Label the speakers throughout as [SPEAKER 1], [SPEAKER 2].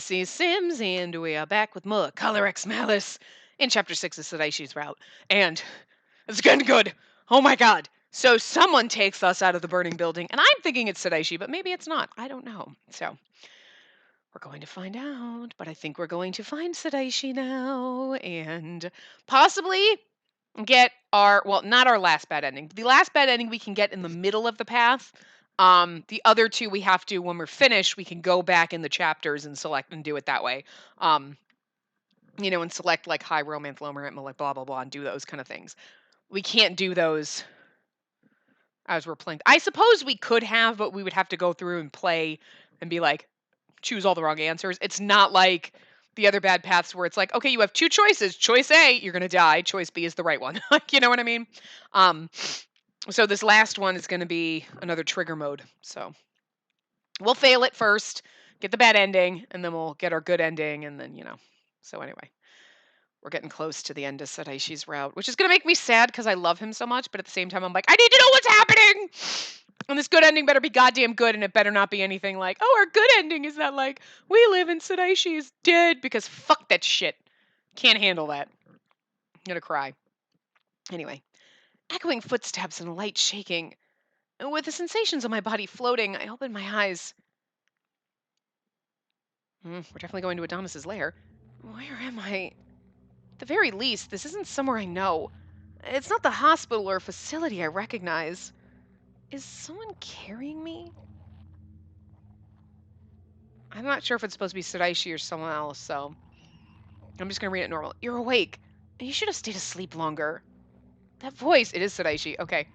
[SPEAKER 1] Spacey Sims, and we are back with more Color X Malice in Chapter 6 of Shiraishi's Route. And it's getting good. Oh my god. So someone takes us out of the burning building, and I'm thinking it's Shiraishi, but maybe it's not. I don't know. So we're going to find out, but I think we're going to find Shiraishi now, and possibly get our, well, not our last bad ending. The last bad ending we can get in the middle of the path. The other two we have to, when we're finished, we can go back in the chapters and select and do it that way. And select like high romance, low romance, like blah blah blah, and do those kind of things. We can't do those as we're playing. I suppose we could have, but we would have to go through and play and be like, choose all the wrong answers. It's not like the other bad paths where it's like, okay, you have two choices. Choice A, you're gonna die. Choice B is the right one. Like, you know what I mean? So this last one is gonna be another trigger mode. So we'll fail it first, get the bad ending, and then we'll get our good ending, and then, So anyway, we're getting close to the end of Shiraishi's route, which is gonna make me sad because I love him so much, but at the same time, I'm like, I need to know what's happening! And this good ending better be goddamn good, and it better not be anything like, oh, our good ending is that, like, we live and Shiraishi is dead, because fuck that shit. Can't handle that. I'm gonna cry. Anyway, echoing footsteps and a light shaking. With the sensations of my body floating, I open my eyes. We're definitely going to Adonis's lair. Where am I? At the very least, this isn't somewhere I know. It's not the hospital or facility I recognize. Is someone carrying me? I'm not sure if it's supposed to be Shiraishi or someone else, so I'm just gonna read it normal. You're awake. You should have stayed asleep longer. That voice, it is Shiraishi. Okay.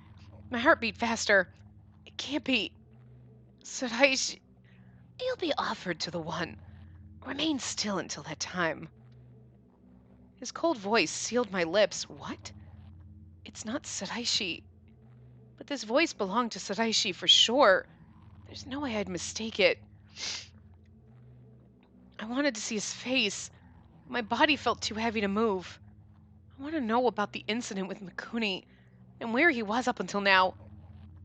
[SPEAKER 1] My heart beat faster. It can't be Shiraishi. You'll be offered to the one. Remain still until that time. His cold voice sealed my lips. What? It's not Shiraishi. But this voice belonged to Shiraishi for sure. There's no way I'd mistake it. I wanted to see his face. My body felt too heavy to move. I want to know about the incident with Mikuni and where he was up until now.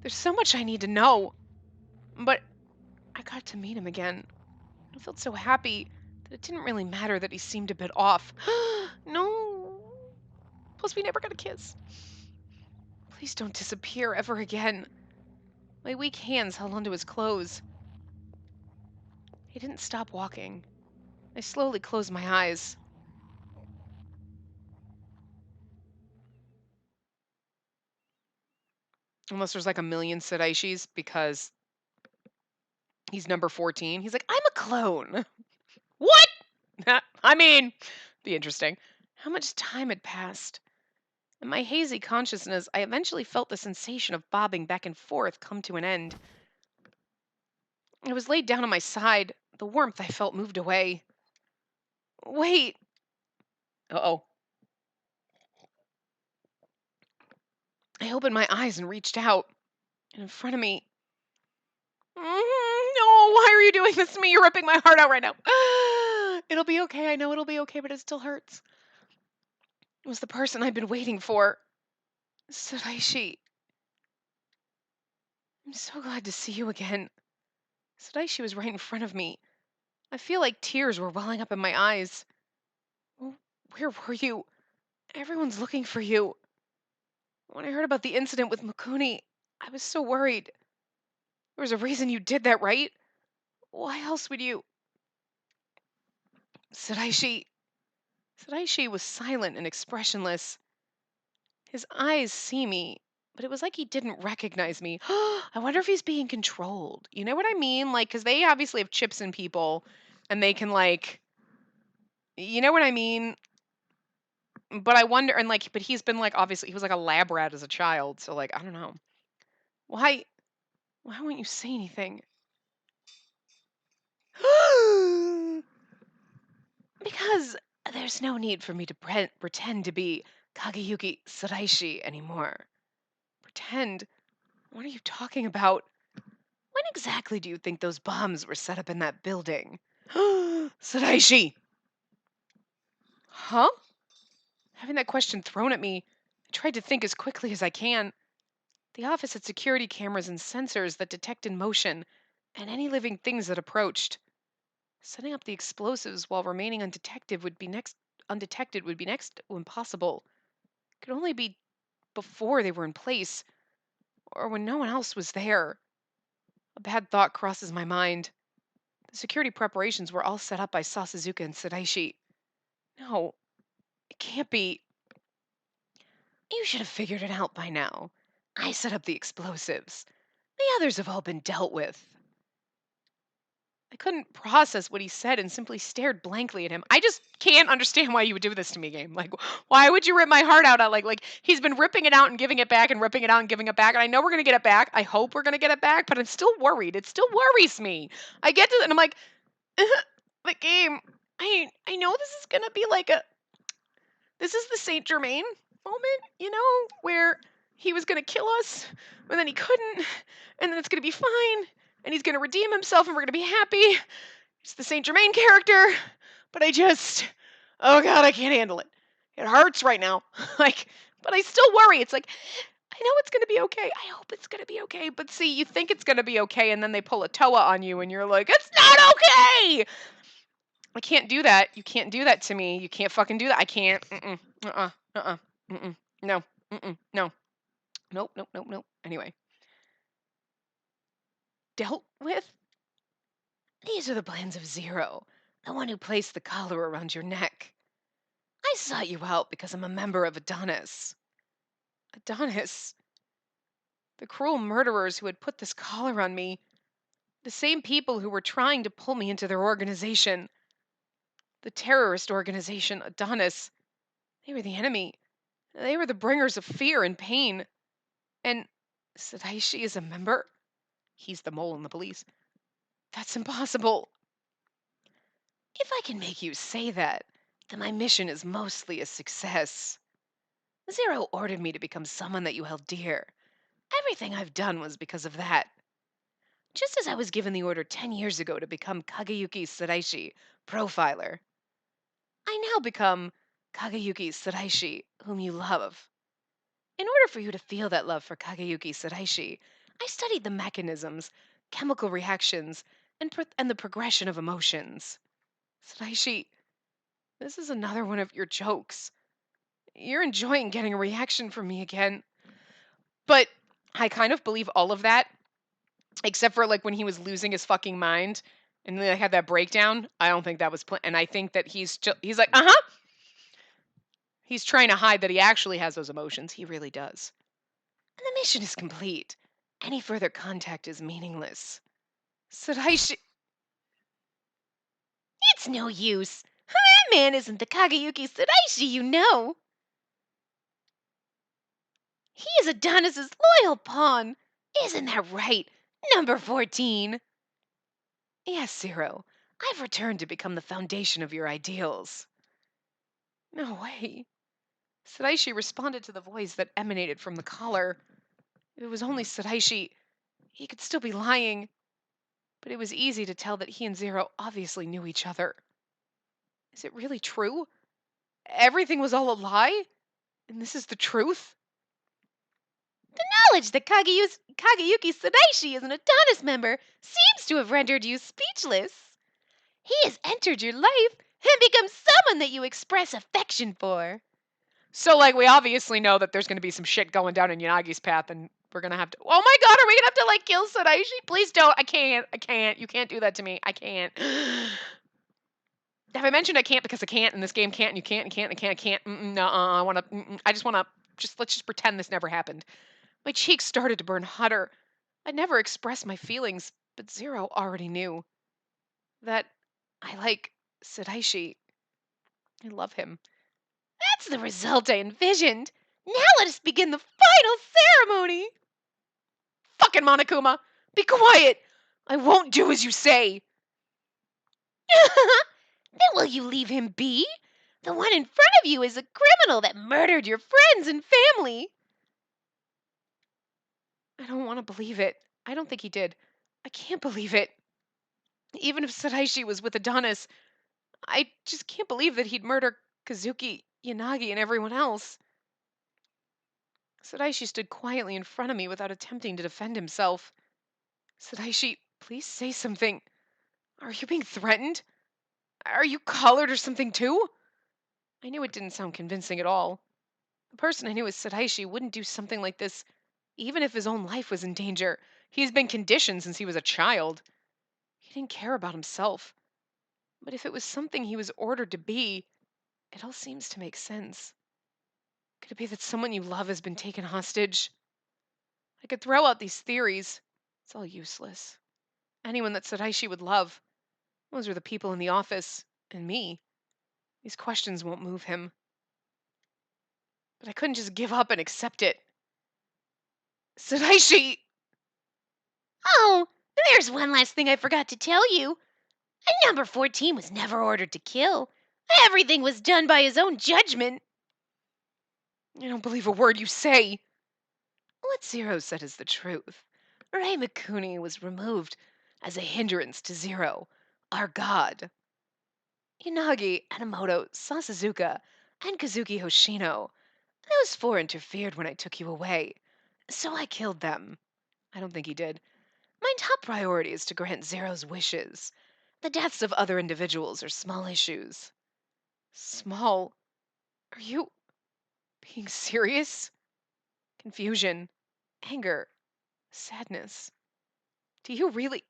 [SPEAKER 1] There's so much I need to know. But I got to meet him again. I felt so happy that it didn't really matter that he seemed a bit off. No. Plus, we never got a kiss. Please don't disappear ever again. My weak hands held onto his clothes. He didn't stop walking. I slowly closed my eyes. Unless there's like a million Shiraishis because he's number 14. He's like, I'm a clone. What? I mean, be interesting. How much time had passed? In my hazy consciousness, I eventually felt the sensation of bobbing back and forth come to an end. I was laid down on my side. The warmth I felt moved away. Wait. Uh-oh. I opened my eyes and reached out. And in front of me... No, why are you doing this to me? You're ripping my heart out right now. It'll be okay. I know it'll be okay, but it still hurts. It was the person I'd been waiting for. Shiraishi. I'm so glad to see you again. Shiraishi was right in front of me. I feel like tears were welling up in my eyes. Where were you? Everyone's looking for you. When I heard about the incident with Mikuni, I was so worried. There was a reason you did that, right? Why else would you... Shiraishi. Shiraishi was silent and expressionless. His eyes see me, but it was like he didn't recognize me. I wonder if he's being controlled. You know what I mean? Like, because they obviously have chips in people, and they can, like... You know what I mean? But I wonder, and like, but he's been like, obviously, he was like a lab rat as a child, so like, I don't know. Why won't you say anything? Because there's no need for me to pretend to be Kageyuki Shiraishi anymore. Pretend? What are you talking about? When exactly do you think those bombs were set up in that building? Shiraishi! Huh? Having that question thrown at me, I tried to think as quickly as I can. The office had security cameras and sensors that detected motion and any living things that approached. Setting up the explosives while remaining undetected would be next to impossible. It could only be before they were in place, or when no one else was there. A bad thought crosses my mind. The security preparations were all set up by Sasuzuka and Shiraishi. No, it can't be. You should have figured it out by now. I set up the explosives. The others have all been dealt with. I couldn't process what he said and simply stared blankly at him. I just can't understand why you would do this to me, game. Like, why would you rip my heart out? Like he's been ripping it out and giving it back and ripping it out and giving it back. And I know we're gonna get it back. I hope we're gonna get it back, but I'm still worried. It still worries me. I get to it and I'm like, the game. I know this is gonna be like this is the Saint Germain moment, where he was gonna kill us, but then he couldn't, and then it's gonna be fine, and he's gonna redeem himself, and we're gonna be happy. It's the Saint Germain character, but oh god, I can't handle it. It hurts right now, but I still worry. It's like, I know it's gonna be okay. I hope it's gonna be okay. But see, you think it's gonna be okay, and then they pull a Toa on you, and you're like, it's not okay. I can't do that. You can't do that to me. You can't fucking do that. I can't. No. No. Nope. Nope. Nope. Nope. Anyway. Dealt with? These are the plans of Zero, the one who placed the collar around your neck. I sought you out because I'm a member of Adonis. Adonis? The cruel murderers who had put this collar on me. The same people who were trying to pull me into their organization. The terrorist organization, Adonis. They were the enemy. They were the bringers of fear and pain. And Sadaishi is a member? He's the mole in the police. That's impossible. If I can make you say that, then my mission is mostly a success. Zero ordered me to become someone that you held dear. Everything I've done was because of that. Just as I was given the order 10 years ago to become Kageyuki Shiraishi, profiler, I now become Kageyuki Shiraishi, whom you love. In order for you to feel that love for Kageyuki Shiraishi, I studied the mechanisms, chemical reactions, and the progression of emotions. Shiraishi, this is another one of your jokes. You're enjoying getting a reaction from me again. But I kind of believe all of that, except for like when he was losing his fucking mind and they had that breakdown. I don't think that was and I think that he's like, he's trying to hide that he actually has those emotions. He really does. And the mission is complete. Any further contact is meaningless. Shiraishi. It's no use. That man isn't the Kageyuki Shiraishi you know. He is Adonis's loyal pawn. Isn't that right, number 14? Yes, Zero. I've returned to become the foundation of your ideals. No way. Shiraishi responded to the voice that emanated from the collar. If it was only Shiraishi, he could still be lying. But it was easy to tell that he and Zero obviously knew each other. Is it really true? Everything was all a lie? And this is the truth? The knowledge that Kageyuki Sadaishi is an Adonis member seems to have rendered you speechless. He has entered your life and become someone that you express affection for. So, like, we obviously know that there's going to be some shit going down in Yanagi's path, and we're going to have to. Oh my god, are we going to have to, like, kill Sadaishi? Please don't. I can't. You can't do that to me. I can't. Have I mentioned I can't because I can't, and this game can't, and you can't, and can't, and can't, can't. No, I want to. I just want to. Let's just pretend this never happened. My cheeks started to burn hotter. I'd never expressed my feelings, but Zero already knew that I like Sadaishi. I love him. That's the result I envisioned. Now let us begin the final ceremony. Fucking Monokuma, be quiet. I won't do as you say. Then will you leave him be? The one in front of you is a criminal that murdered your friends and family. I don't want to believe it. I don't think he did. I can't believe it. Even if Sadaishi was with Adonis, I just can't believe that he'd murder Kazuki, Yanagi, and everyone else. Sadaishi stood quietly in front of me without attempting to defend himself. Sadaishi, please say something. Are you being threatened? Are you colored or something too? I knew it didn't sound convincing at all. The person I knew as Shiraishi wouldn't do something like this, even if his own life was in danger. He's been conditioned since he was a child. He didn't care about himself. But if it was something he was ordered to be, it all seems to make sense. Could it be that someone you love has been taken hostage? I could throw out these theories. It's all useless. Anyone that Shiraishi would love, those are the people in the office, and me. These questions won't move him. But I couldn't just give up and accept it. Shiraishi!
[SPEAKER 2] Oh, there's one last thing I forgot to tell you. Number 14 was never ordered to kill. Everything was done by his own judgment.
[SPEAKER 1] I don't believe a word you say. What Zero said is the truth. Ray Mikuni was removed as a hindrance to Zero, our god. Inagi, Enomoto, Sasazuka, and Kazuki Hoshino. Those four interfered when I took you away. So I killed them. I don't think he did. My top priority is to grant Zero's wishes. The deaths of other individuals are small issues. Small? Are you being serious? Confusion, anger, sadness. Do you really?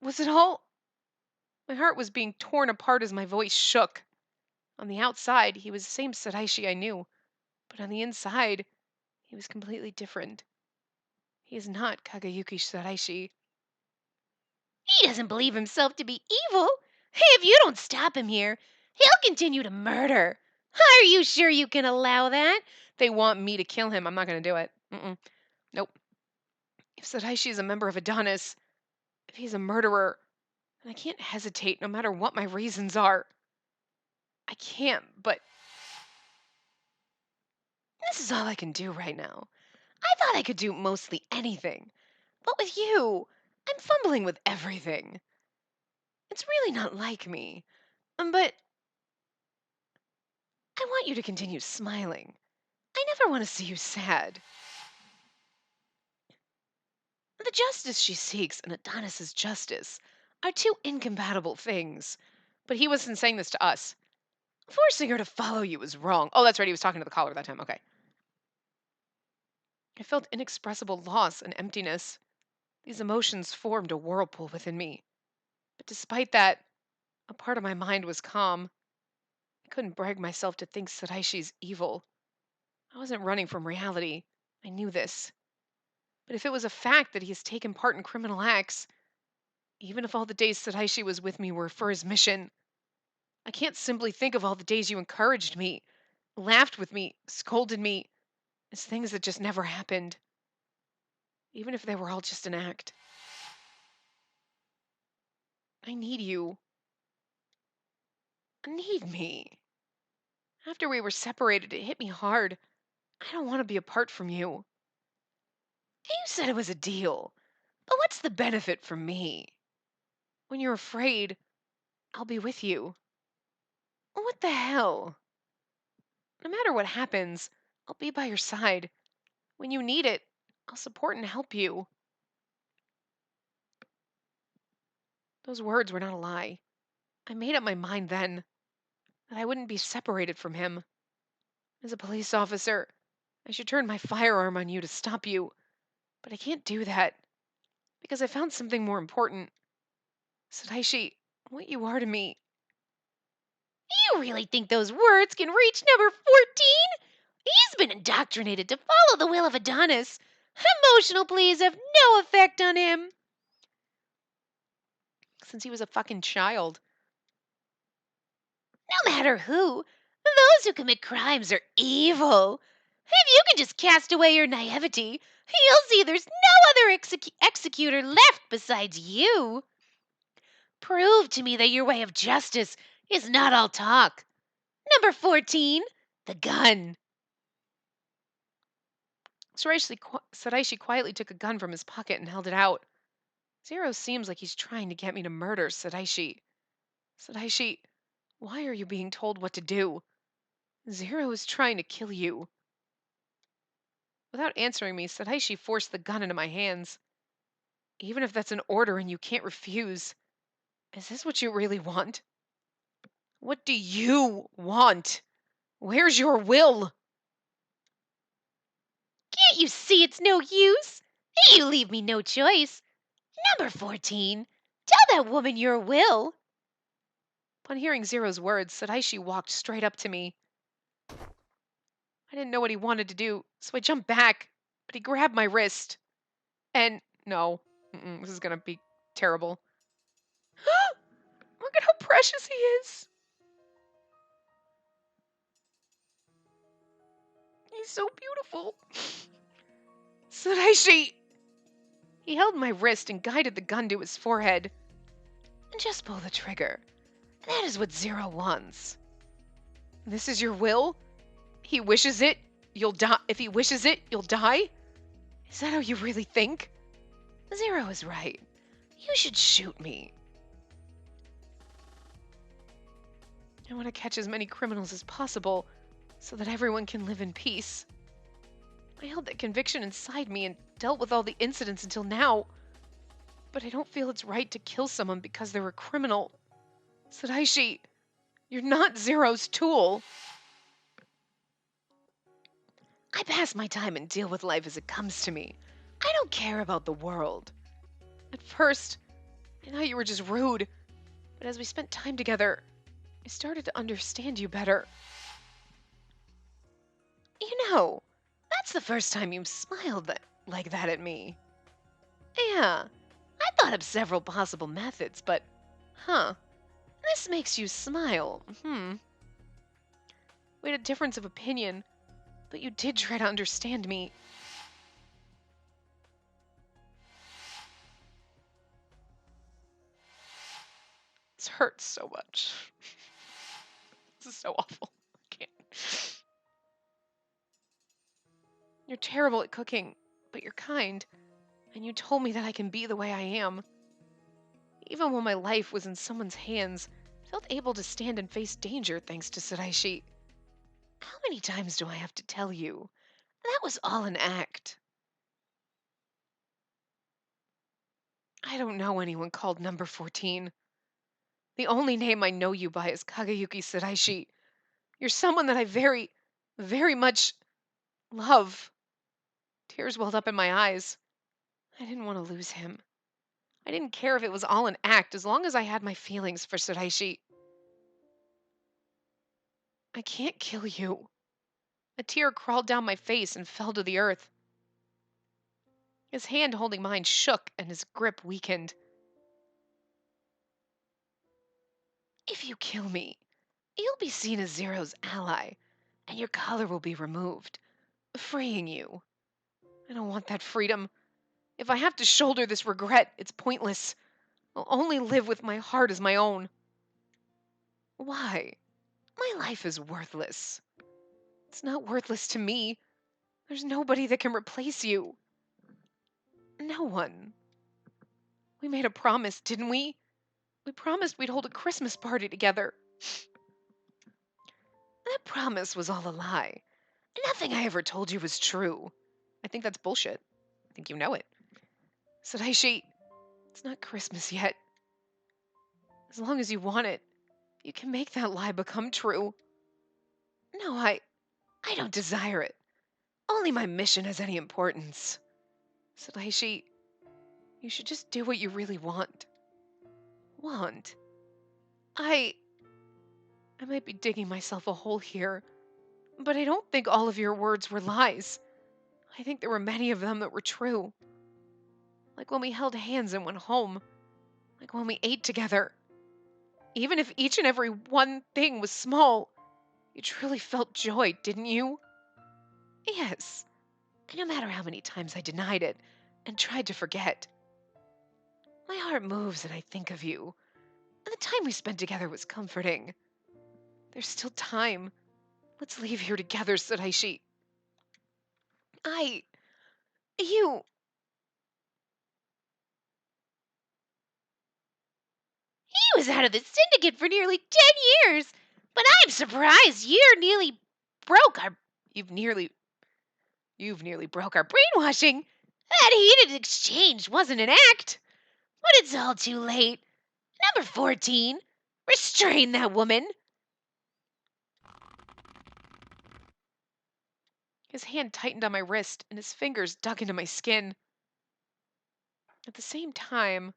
[SPEAKER 1] Was it all? My heart was being torn apart as my voice shook. On the outside, he was the same Saraishi I knew, but on the inside, he was completely different. He is not Kagayuki Saraishi.
[SPEAKER 2] He doesn't believe himself to be evil. Hey, if you don't stop him here, he'll continue to murder. Are you sure you can allow that?
[SPEAKER 1] They want me to kill him. I'm not going to do it. Nope. If Saraishi is a member of Adonis, if he's a murderer, then I can't hesitate no matter what my reasons are. I can't, but this is all I can do right now. I thought I could do mostly anything, but with you, I'm fumbling with everything. It's really not like me, but I want you to continue smiling. I never want to see you sad. The justice she seeks and Adonis's justice are two incompatible things. But he wasn't saying this to us. Forcing her to follow you is wrong. Oh, that's right. He was talking to the caller that time. Okay. I felt inexpressible loss and emptiness. These emotions formed a whirlpool within me. But despite that, a part of my mind was calm. I couldn't brag myself to think Sadaishi's evil. I wasn't running from reality. I knew this. But if it was a fact that he has taken part in criminal acts, even if all the days Sadaishi was with me were for his mission, I can't simply think of all the days you encouraged me, laughed with me, scolded me, as things that just never happened, even if they were all just an act. I need you. I need me. After we were separated, it hit me hard. I don't want to be apart from you. You said it was a deal, but what's the benefit for me? When you're afraid, I'll be with you. What the hell? No matter what happens, I'll be by your side. When you need it, I'll support and help you. Those words were not a lie. I made up my mind then that I wouldn't be separated from him. As a police officer, I should turn my firearm on you to stop you, but I can't do that because I found something more important. Sadaishi, what you are to me.
[SPEAKER 2] You really think those words can reach number 14? He's been indoctrinated to follow the will of Adonis. Emotional pleas have no effect on him.
[SPEAKER 1] Since he was a fucking child.
[SPEAKER 2] No matter who, those who commit crimes are evil. If you can just cast away your naivety, you'll see there's no other executor left besides you. Prove to me that your way of justice is not all talk. Number 14, the gun.
[SPEAKER 1] Sadaishi quietly took a gun from his pocket and held it out. Zero seems like he's trying to get me to murder Sadaishi. Sadaishi, why are you being told what to do? Zero is trying to kill you. Without answering me, Sadaishi forced the gun into my hands. Even if that's an order and you can't refuse, is this what you really want? What do you want? Where's your will?
[SPEAKER 2] Can't you see it's no use? You leave me no choice. Number 14, tell that woman your will.
[SPEAKER 1] Upon hearing Zero's words, Sadaishi walked straight up to me. I didn't know what he wanted to do, so I jumped back, but he grabbed my wrist. And no, this is gonna be terrible. Look at how precious he is. He's so beautiful. Sadaishi! He held my wrist and guided the gun to his forehead. And just pull the trigger. That is what Zero wants. This is your will? He wishes it, you'll die. If he wishes it, you'll die? Is that how you really think? Zero is right. You should shoot me. I want to catch as many criminals as possible so that everyone can live in peace. I held that conviction inside me and dealt with all the incidents until now. But I don't feel it's right to kill someone because they're a criminal. Sadaishi, you're not Zero's tool. I pass my time and deal with life as it comes to me. I don't care about the world. At first, I thought you were just rude. But as we spent time together, I started to understand you better. You know, that's the first time you've smiled like that at me. Yeah, I thought of several possible methods, but, this makes you smile. We had a difference of opinion, but you did try to understand me. This hurts so much. This is so awful. I can't. You're terrible at cooking, but you're kind, and you told me that I can be the way I am. Even when my life was in someone's hands, I felt able to stand and face danger thanks to Sadaishi. How many times do I have to tell you? That was all an act. I don't know anyone called number 14. The only name I know you by is Kagayuki Sadaishi. You're someone that I very, very much love. Tears welled up in my eyes. I didn't want to lose him. I didn't care if it was all an act as long as I had my feelings for Sadaishi. I can't kill you. A tear crawled down my face and fell to the earth. His hand holding mine shook and his grip weakened. If you kill me, you'll be seen as Zero's ally, and your collar will be removed, freeing you. I don't want that freedom. If I have to shoulder this regret, it's pointless. I'll only live with my heart as my own. Why? My life is worthless. It's not worthless to me. There's nobody that can replace you. No one. We made a promise, didn't we? We promised we'd hold a Christmas party together. That promise was all a lie. Nothing I ever told you was true. I think that's bullshit. I think you know it. Sadaishi, it's not Christmas yet. As long as you want it, you can make that lie become true. No, I don't desire it. Only my mission has any importance. Sadaishi, you should just do what you really want. Want? I might be digging myself a hole here, but I don't think all of your words were lies. I think there were many of them that were true. Like when we held hands and went home. Like when we ate together. Even if each and every one thing was small, you truly felt joy, didn't you? Yes. And no matter how many times I denied it and tried to forget. My heart moves and I think of you. And the time we spent together was comforting. There's still time. Let's leave here together, Sadaishi. You.
[SPEAKER 2] He was out of the syndicate for nearly 10 years, but I'm surprised broke our
[SPEAKER 1] You've nearly broke our brainwashing.
[SPEAKER 2] that heated exchange wasn't an act. But it's all too late. Number 14, restrain that woman.
[SPEAKER 1] His hand tightened on my wrist, and his fingers dug into my skin. At the same time,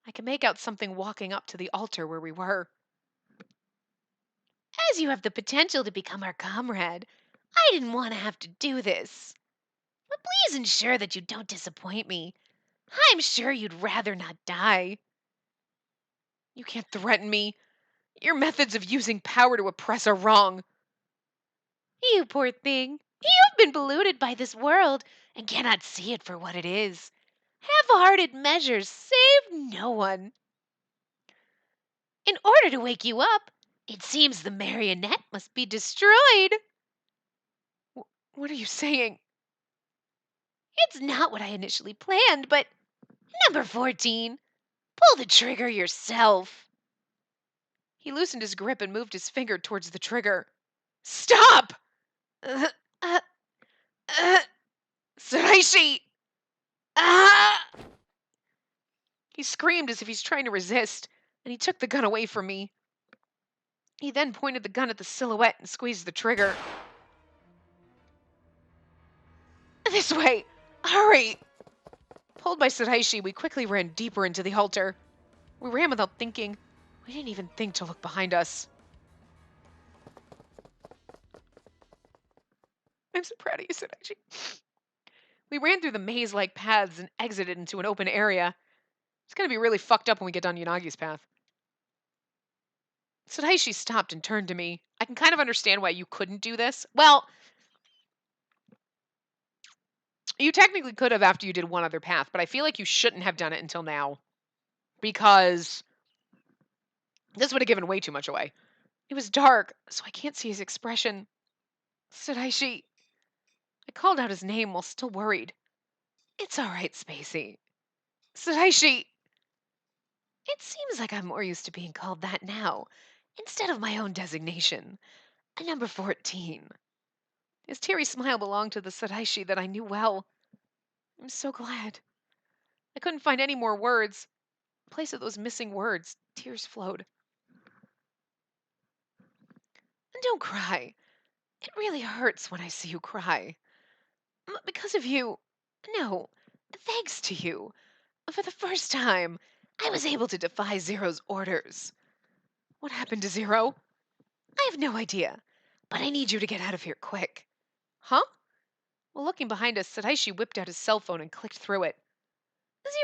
[SPEAKER 1] I could make out something walking up to the altar where we were.
[SPEAKER 2] As you have the potential to become our comrade, I didn't want to have to do this. But please ensure that you don't disappoint me. I'm sure you'd rather not die.
[SPEAKER 1] You can't threaten me. Your methods of using power to oppress are wrong.
[SPEAKER 2] You poor thing. You've been polluted by this world and cannot see it for what it is. Half-hearted measures save no one. In order to wake you up, it seems the marionette must be destroyed.
[SPEAKER 1] What are you saying?
[SPEAKER 2] It's not what I initially planned, but number 14, pull the trigger yourself.
[SPEAKER 1] He loosened his grip and moved his finger towards the trigger. Stop!
[SPEAKER 2] Uh, uh, uh,
[SPEAKER 1] Shiraishi!
[SPEAKER 2] ah!
[SPEAKER 1] He screamed as if he's trying to resist, and he took the gun away from me. He then pointed the gun at the silhouette and squeezed the trigger. This way! Hurry! Pulled by Shiraishi, we quickly ran deeper into the altar. We ran without thinking. We didn't even think to look behind us. I'm so proud of you, Shiraishi. We ran through the maze-like paths and exited into an open area. It's going to be really fucked up when we get down Yanagi's path. Shiraishi stopped and turned to me. I can kind of understand why you couldn't do this. Well, you technically could have after you did one other path, but I feel like you shouldn't have done it until now. Because this would have given way too much away. It was dark, so I can't see his expression. Shiraishi. I called out his name while still worried. It's all right, Spacey. Shiraishi.
[SPEAKER 2] It seems like I'm more used to being called that now, instead of my own designation. A number 14.
[SPEAKER 1] His teary smile belonged to the Shiraishi that I knew well. I'm so glad. I couldn't find any more words. In place of those missing words, tears flowed.
[SPEAKER 2] Don't cry. It really hurts when I see you cry. Because of you. No, thanks to you. For the first time, I was able to defy Zero's orders.
[SPEAKER 1] What happened to Zero?
[SPEAKER 2] I have no idea, but I need you to get out of here quick.
[SPEAKER 1] Huh? Well, looking behind us, Shiraishi whipped out his cell phone and clicked through it.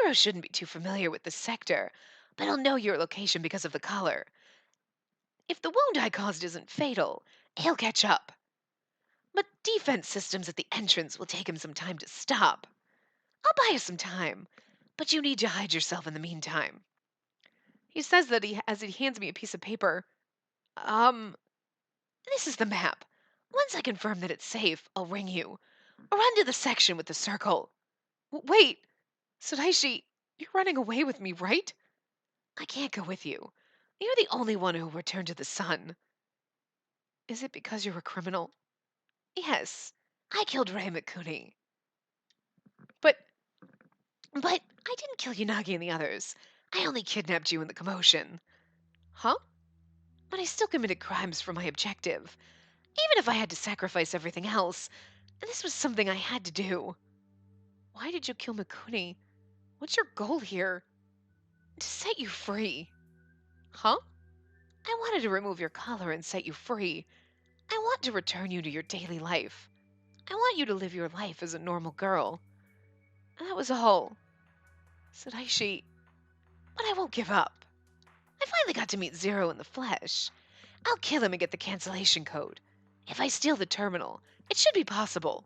[SPEAKER 2] Zero shouldn't be too familiar with this sector, but he'll know your location because of the color. If the wound I caused isn't fatal, he'll catch up. But defense systems at the entrance will take him some time to stop. I'll buy you some time, but you need to hide yourself in the meantime.
[SPEAKER 1] He says that as he hands me a piece of paper.
[SPEAKER 2] This is the map. Once I confirm that it's safe, I'll ring you. Run to the section with the circle.
[SPEAKER 1] Wait! Shiraishi, you're running away with me, right?
[SPEAKER 2] I can't go with you. You're the only one who will return to the sun.
[SPEAKER 1] Is it because you're a criminal?
[SPEAKER 2] Yes, I killed Ray Mikuni.
[SPEAKER 1] But
[SPEAKER 2] I didn't kill Yanagi and the others. I only kidnapped you in the commotion.
[SPEAKER 1] Huh?
[SPEAKER 2] But I still committed crimes for my objective. Even if I had to sacrifice everything else, this was something I had to do.
[SPEAKER 1] Why did you kill Mikuni? What's your goal here?
[SPEAKER 2] To set you free.
[SPEAKER 1] Huh?
[SPEAKER 2] I wanted to remove your collar and set you free. I want to return you to your daily life. I want you to live your life as a normal girl. That was all.
[SPEAKER 1] Shiraishi.
[SPEAKER 2] But I won't give up. I finally got to meet Zero in the flesh. I'll kill him and get the cancellation code. If I steal the terminal, it should be possible.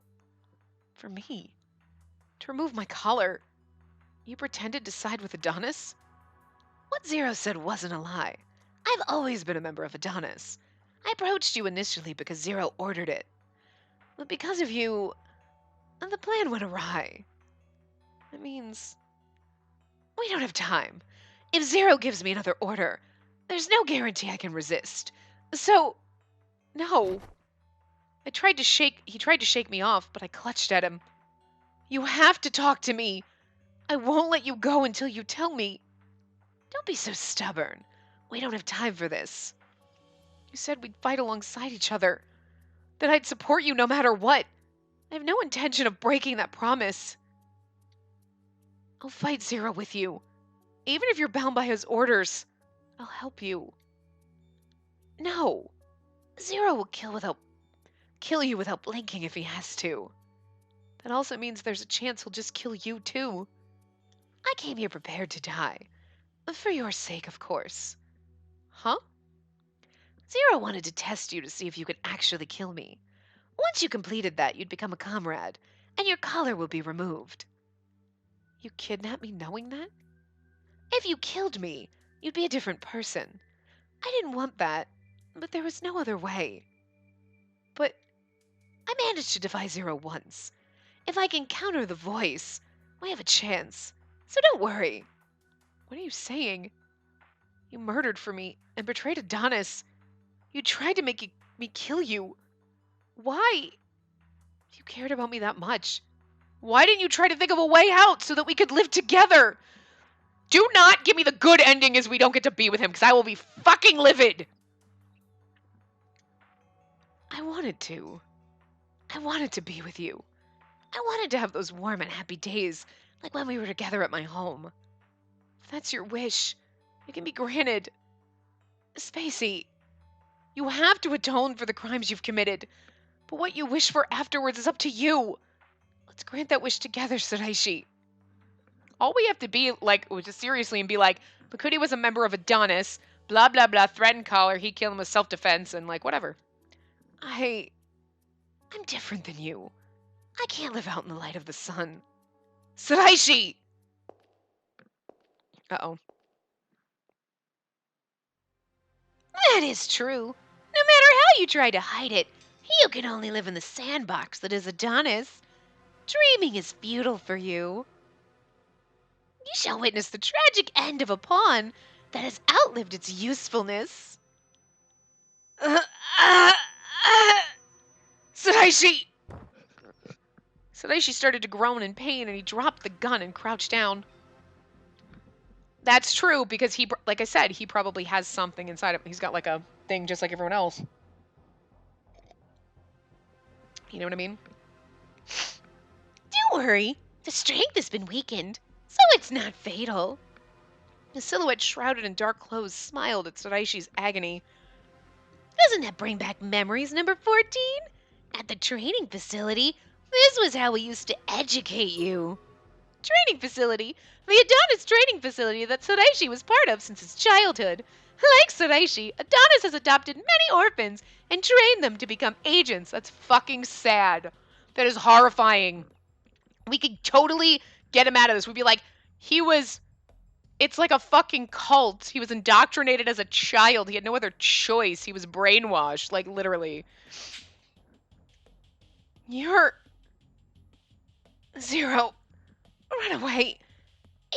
[SPEAKER 1] For me? To remove my collar? You pretended to side with Adonis?
[SPEAKER 2] What Zero said wasn't a lie. I've always been a member of Adonis. I approached you initially because Zero ordered it. But because of you, the plan went awry.
[SPEAKER 1] That means...
[SPEAKER 2] We don't have time. If Zero gives me another order, there's no guarantee I can resist. So,
[SPEAKER 1] no. He tried to shake me off, but I clutched at him. You have to talk to me. I won't let you go until you tell me.
[SPEAKER 2] Don't be so stubborn. We don't have time for this.
[SPEAKER 1] You said we'd fight alongside each other, that I'd support you no matter what. I have no intention of breaking that promise. I'll fight Zero with you. Even if you're bound by his orders, I'll help you. No. Zero will kill you without blinking if he has to. That also means there's a chance he'll just kill you too. I came here prepared to die. For your sake, of course. Huh? Zero wanted to test you to see if you could actually kill me. Once you completed that, you'd become a comrade, and your collar will be removed. You kidnapped me knowing that? If you killed me, you'd be a different person. I didn't want that, but there was no other way. But I managed to defy Zero once. If I can counter the voice, we have a chance. So don't worry. What are you saying? You murdered for me and betrayed Adonis. You tried to make me kill you. Why? If you cared about me that much, why didn't you try to think of a way out so that we could live together? Do not give me the good ending as we don't get to be with him, because I will be fucking livid. I wanted to. I wanted to be with you. I wanted to have those warm and happy days, like when we were together at my home. If that's your wish, it can be granted. Spacey, you have to atone for the crimes you've committed, but what you wish for afterwards is up to you. Let's grant that wish together, Shiraishi. All we have to be like, just seriously, and be like, Bakudi was a member of Adonis, blah blah blah, threatened collar, he killed him with self-defense, and like whatever. I'm different than you. I can't live out in the light of the sun. Shiraishi! Uh-oh.
[SPEAKER 2] That is true. No matter how you try to hide it, you can only live in the sandbox that is Adonis. Dreaming is futile for you. You shall witness the tragic end of a pawn that has outlived its usefulness.
[SPEAKER 1] Shiraishi! Shiraishi started to groan in pain, and he dropped the gun and crouched down. That's true, because he, like I said, he probably has something inside of him. He's got like a thing just like everyone else. You know what I mean?
[SPEAKER 2] Don't worry, the strength has been weakened, so it's not fatal.
[SPEAKER 1] The silhouette shrouded in dark clothes smiled at Shiraishi's agony.
[SPEAKER 2] Doesn't that bring back memories, number 14? At the training facility, this was how we used to educate you. Training facility? The Adonis training facility that Shiraishi was part of since his childhood. Like Shiraishi, Adonis has adopted many orphans and trained them to become agents.
[SPEAKER 1] That's fucking sad. That is horrifying. We could totally get him out of this. We'd be like, it's like a fucking cult. He was indoctrinated as a child. He had no other choice. He was brainwashed, like literally. You're Zero. Run away,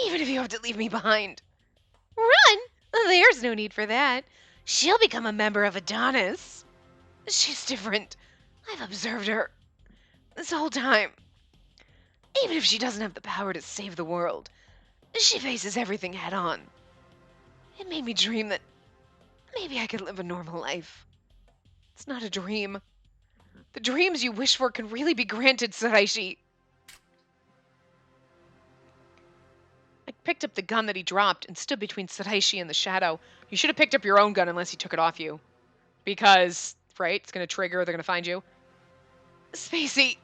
[SPEAKER 1] even if you have to leave me behind.
[SPEAKER 2] Run? There's no need for that. She'll become a member of Adonis.
[SPEAKER 1] She's different. I've observed her this whole time. Even if she doesn't have the power to save the world, she faces everything head on. It made me dream that maybe I could live a normal life. It's not a dream. The dreams you wish for can really be granted, Shiraishi. I picked up the gun that he dropped and stood between Shiraishi and the shadow. You should have picked up your own gun unless he took it off you. Because, right, it's going to trigger, they're going to find you. Spacey!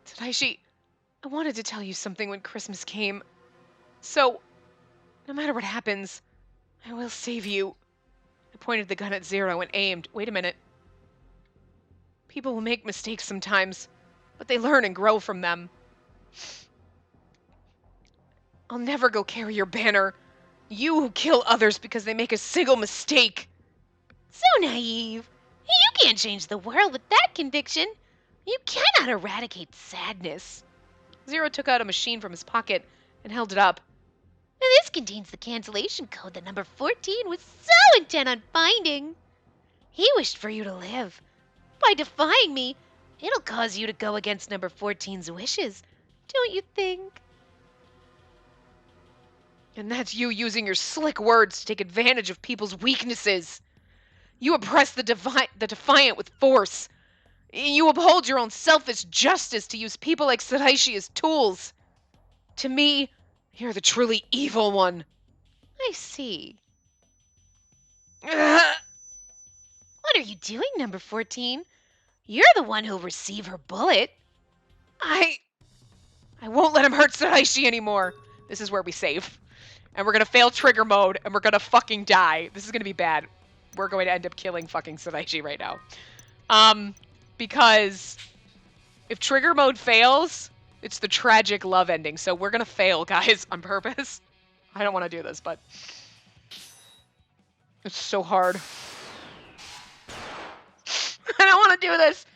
[SPEAKER 1] Shiraishi, I wanted to tell you something when Christmas came. So, no matter what happens, I will save you. I pointed the gun at Zero and aimed. Wait a minute. People will make mistakes sometimes, but they learn and grow from them. I'll never go carry your banner. You who kill others because they make a single mistake.
[SPEAKER 2] So naive. You can't change the world with that conviction. You cannot eradicate sadness.
[SPEAKER 1] Zero took out a machine from his pocket and held it up.
[SPEAKER 2] This contains the cancellation code that number 14 was so intent on finding. He wished for you to live. By defying me, it'll cause you to go against number 14's wishes, don't you think?
[SPEAKER 1] And that's you using your slick words to take advantage of people's weaknesses. You oppress the defiant with force. You uphold your own selfish justice to use people like Shiraishi as tools. To me, you're the truly evil one.
[SPEAKER 2] I see.
[SPEAKER 1] Ugh.
[SPEAKER 2] What are you doing, number 14? You're the one who'll receive her bullet.
[SPEAKER 1] I won't let him hurt Shiraishi anymore. This is where we save. And we're gonna fail trigger mode, and we're gonna fucking die. This is gonna be bad. We're going to end up killing fucking Shiraishi right now. Because if trigger mode fails, it's the tragic love ending. So we're gonna fail, guys, on purpose. I don't want to do this, but it's so hard. I don't want to do this.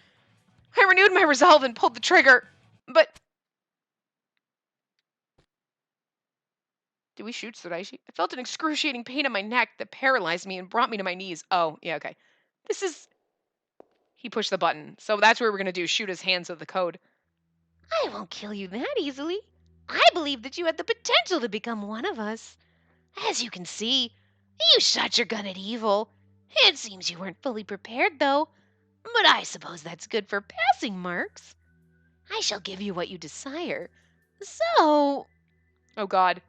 [SPEAKER 1] I renewed my resolve and pulled the trigger, but... Did we shoot Shiraishi? I felt an excruciating pain in my neck that paralyzed me and brought me to my knees. Oh, yeah, okay. This is... He pushed the button. So that's what we're going to do, shoot his hands with the code.
[SPEAKER 2] I won't kill you that easily. I believe that you had the potential to become one of us. As you can see, you shot your gun at evil. It seems you weren't fully prepared, though. But I suppose that's good for passing marks. I shall give you what you desire. So,
[SPEAKER 1] Oh, God.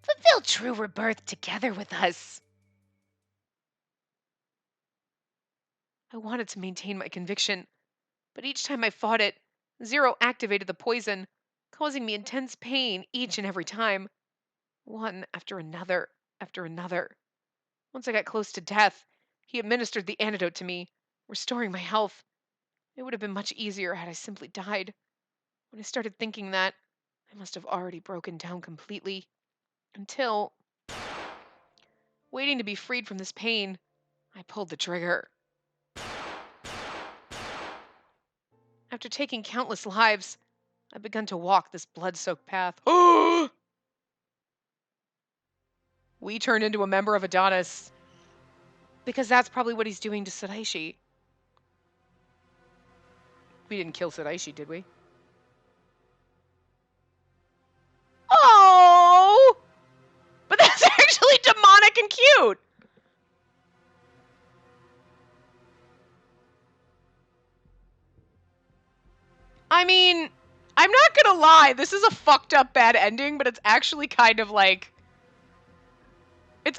[SPEAKER 2] fulfill true rebirth together with us.
[SPEAKER 1] I wanted to maintain my conviction, but each time I fought it, Zero activated the poison, causing me intense pain each and every time. One after another, after another. Once I got close to death, he administered the antidote to me, restoring my health. It would have been much easier had I simply died. When I started thinking that, I must have already broken down completely. Until, waiting to be freed from this pain, I pulled the trigger. After taking countless lives, I've begun to walk this blood-soaked path. We turned into a member of Adonis. Because that's probably what he's doing to Shiraishi. We didn't kill Shiraishi, did we? Oh! But that's actually demonic and cute! I mean, I'm not gonna lie, this is a fucked up bad ending, but it's actually kind of like... It's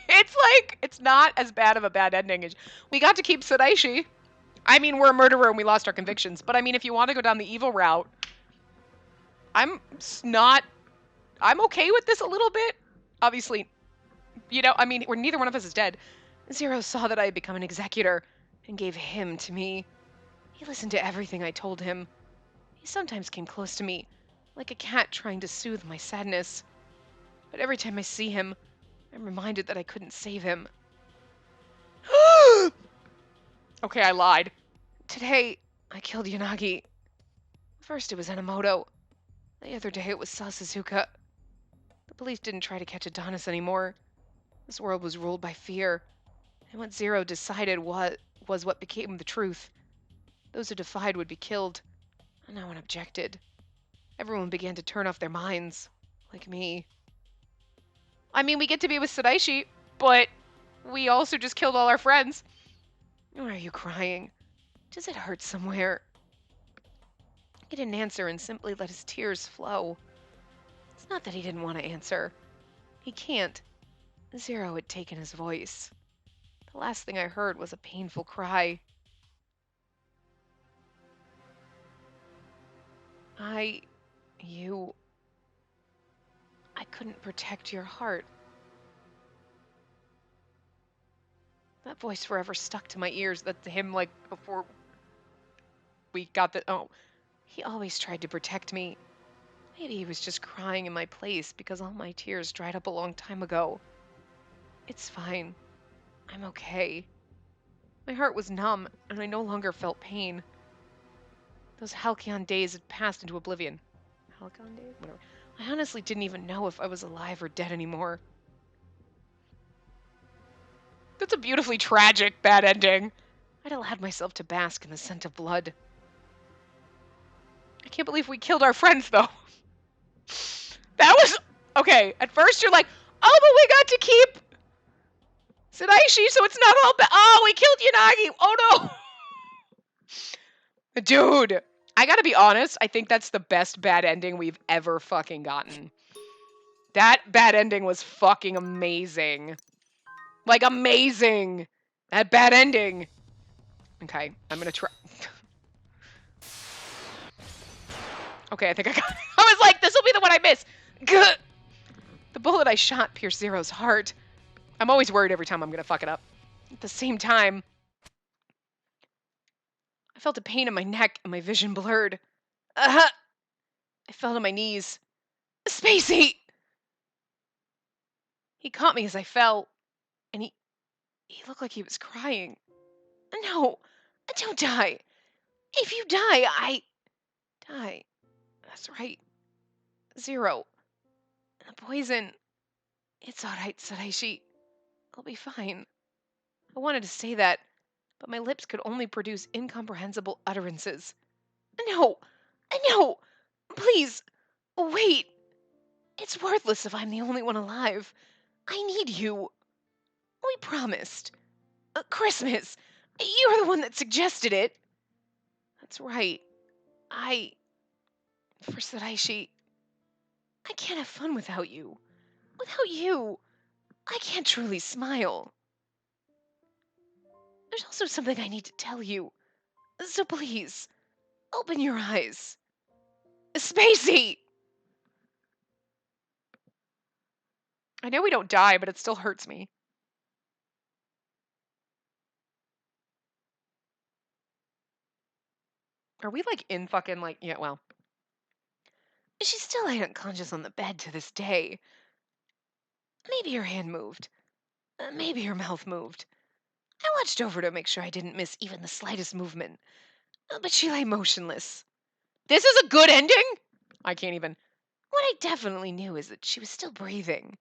[SPEAKER 1] like, it's not as bad of a bad ending as... We got to keep Shiraishi. I mean, we're a murderer and we lost our convictions, but I mean, if you want to go down the evil route, I'm okay with this a little bit. Obviously, you know, I mean, neither one of us is dead. Zero saw that I had become an executor and gave him to me. He listened to everything I told him. He sometimes came close to me, like a cat trying to soothe my sadness. But every time I see him, I'm reminded that I couldn't save him. Okay, I lied. Today, I killed Yanagi. First it was Enomoto. The other day it was Sasuzuka. The police didn't try to catch Adonis anymore. This world was ruled by fear. And what Zero decided was what became the truth. Those who defied would be killed. And no one objected. Everyone began to turn off their minds. Like me. I mean, we get to be with Shiraishi, but we also just killed all our friends. Why are you crying? Does it hurt somewhere? He didn't answer and simply let his tears flow. It's not that he didn't want to answer. He can't. Zero had taken his voice. The last thing I heard was a painful cry. I couldn't protect your heart. That voice forever stuck to my ears. That's him, like, before we got the... Oh, he always tried to protect me. Maybe he was just crying in my place because all my tears dried up a long time ago. It's fine. I'm okay. My heart was numb, and I no longer felt pain. Those Halcyon days had passed into oblivion. Halcyon days? Whatever. I honestly didn't even know if I was alive or dead anymore. That's a beautifully tragic bad ending. I'd allowed myself to bask in the scent of blood. I can't believe we killed our friends, though. That was... Okay, at first you're like, oh, but we got to keep Shiraishi, so it's not all bad. Oh, we killed Yanagi. Oh no. Dude, I gotta be honest. I think that's the best bad ending we've ever fucking gotten. That bad ending was fucking amazing. Like, amazing. That bad ending. Okay, I'm gonna try. Okay, I think I got it. I was like, this will be the one I miss. Gah! The bullet I shot pierced Zero's heart. I'm always worried every time I'm gonna fuck it up. At the same time, I felt a pain in my neck and my vision blurred. I fell to my knees. Spacey! He caught me as I fell, and he looked like he was crying. No, don't die. If you die, I die. That's right. Zero. The poison. It's alright, Shiraishi. I'll be fine. I wanted to say that, but my lips could only produce incomprehensible utterances. No! No! Please! Wait! It's worthless if I'm the only one alive. I need you. We promised. Christmas! You're the one that suggested it. That's right. For Shiraishi, I can't have fun without you. Without you, I can't truly smile. There's also something I need to tell you. So please, open your eyes. Spacey! I know we don't die, but it still hurts me. Are we like in fucking like, yeah, well. She's still lying unconscious on the bed to this day. Maybe her hand moved. Maybe her mouth moved. I watched over to make sure I didn't miss even the slightest movement. But she lay motionless. This is a good ending? I can't even. What I definitely knew is that she was still breathing.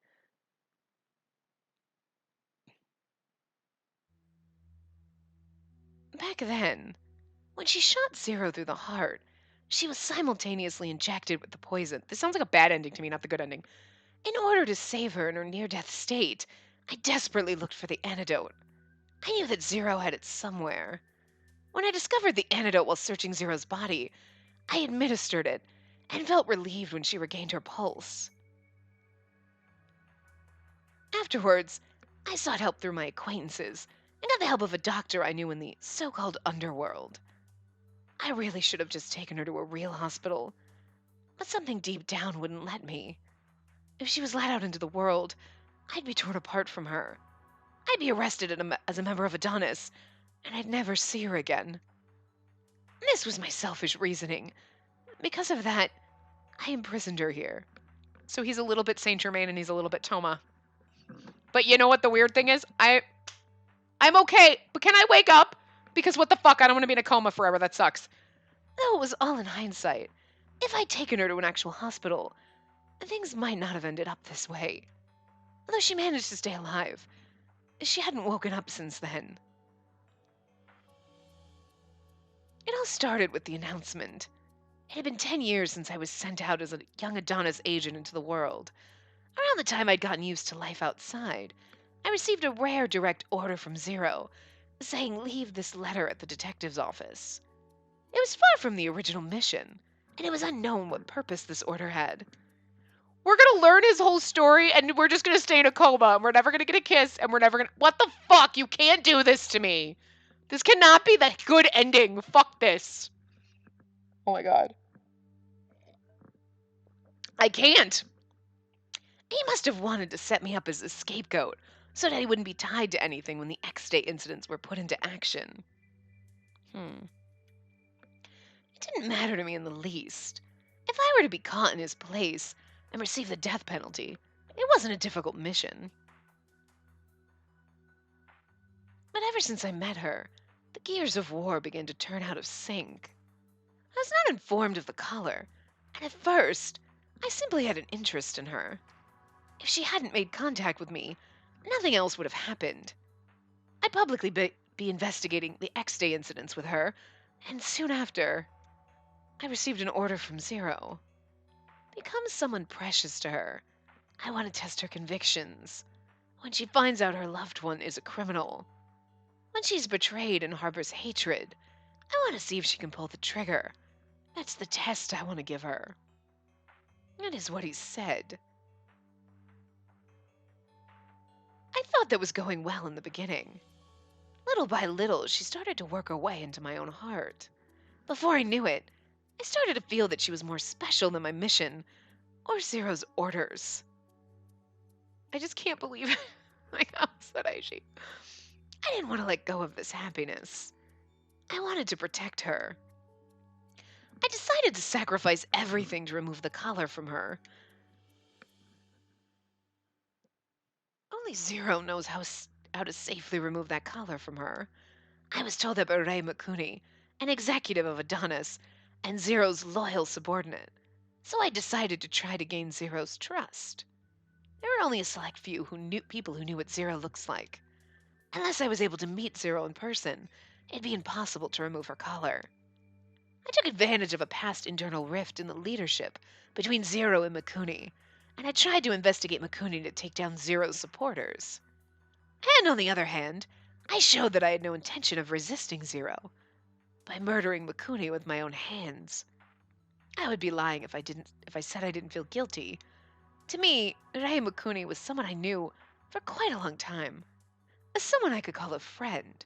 [SPEAKER 1] Back then, when she shot Zero through the heart, she was simultaneously injected with the poison. This sounds like a bad ending to me, not the good ending. In order to save her in her near-death state, I desperately looked for the antidote. I knew that Zero had it somewhere. When I discovered the antidote while searching Zero's body, I administered it and felt relieved when she regained her pulse. Afterwards, I sought help through my acquaintances and got the help of a doctor I knew in the so-called underworld. I really should have just taken her to a real hospital, but something deep down wouldn't let me. If she was let out into the world, I'd be torn apart from her. I'd be arrested as a member of Adonis, and I'd never see her again. This was my selfish reasoning. Because of that, I imprisoned her here. So he's a little bit Saint Germain and he's a little bit Toma. But you know what the weird thing is? I'm okay, but can I wake up? Because what the fuck? I don't want to be in a coma forever. That sucks. Though it was all in hindsight. If I'd taken her to an actual hospital, things might not have ended up this way. Although she managed to stay alive, she hadn't woken up since then. It all started with the announcement. It had been 10 years since I was sent out as a young Adonis agent into the world. Around the time I'd gotten used to life outside, I received a rare direct order from Zero, saying leave this letter at the detective's office. It was far from the original mission, and it was unknown what purpose this order had. We're gonna learn his whole story, and we're just gonna stay in a coma, and we're never gonna get a kiss, and we're never gonna. What the fuck? You can't do this to me! This cannot be that good ending. Fuck this. Oh my god. I can't. He must have wanted to set me up as a scapegoat, so that he wouldn't be tied to anything when the X-Day incidents were put into action. It didn't matter to me in the least. If I were to be caught in his place and receive the death penalty, it wasn't a difficult mission. But ever since I met her, the gears of war began to turn out of sync. I was not informed of the caller, and at first, I simply had an interest in her. If she hadn't made contact with me, nothing else would have happened. I'd publicly be investigating the X-Day incidents with her, and soon after, I received an order from Zero. Become someone precious to her. I want to test her convictions. When she finds out her loved one is a criminal. When she's betrayed and harbors hatred. I want to see if she can pull the trigger. That's the test I want to give her. That is what he said. I thought that was going well in the beginning. Little by little, she started to work her way into my own heart. Before I knew it, I started to feel that she was more special than my mission or Zero's orders. I just can't believe it. Like, how Shiraishi. I didn't want to let go of this happiness. I wanted to protect her. I decided to sacrifice everything to remove the collar from her. Only Zero knows how to safely remove that collar from her. I was told that by Rei Makuni, an executive of Adonis, and Zero's loyal subordinate. So I decided to try to gain Zero's trust. There were only a select few people who knew what Zero looks like. Unless I was able to meet Zero in person, it'd be impossible to remove her collar. I took advantage of a past internal rift in the leadership between Zero and Makuni, and I tried to investigate Makuni to take down Zero's supporters. And on the other hand, I showed that I had no intention of resisting Zero by murdering Makuni with my own hands. I would be lying if I said I didn't feel guilty. To me, Rei Makuni was someone I knew for quite a long time, as someone I could call a friend.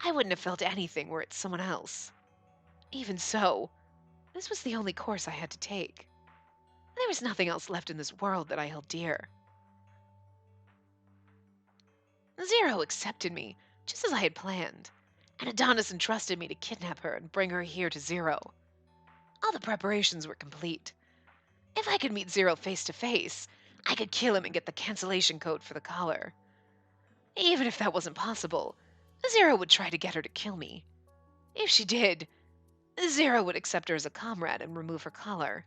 [SPEAKER 1] I wouldn't have felt anything were it someone else. Even so, this was the only course I had to take. There was nothing else left in this world that I held dear. Zero accepted me, just as I had planned, and Adonis entrusted me to kidnap her and bring her here to Zero. All the preparations were complete. If I could meet Zero face to face, I could kill him and get the cancellation code for the collar. Even if that wasn't possible, Zero would try to get her to kill me. If she did, Zero would accept her as a comrade and remove her collar.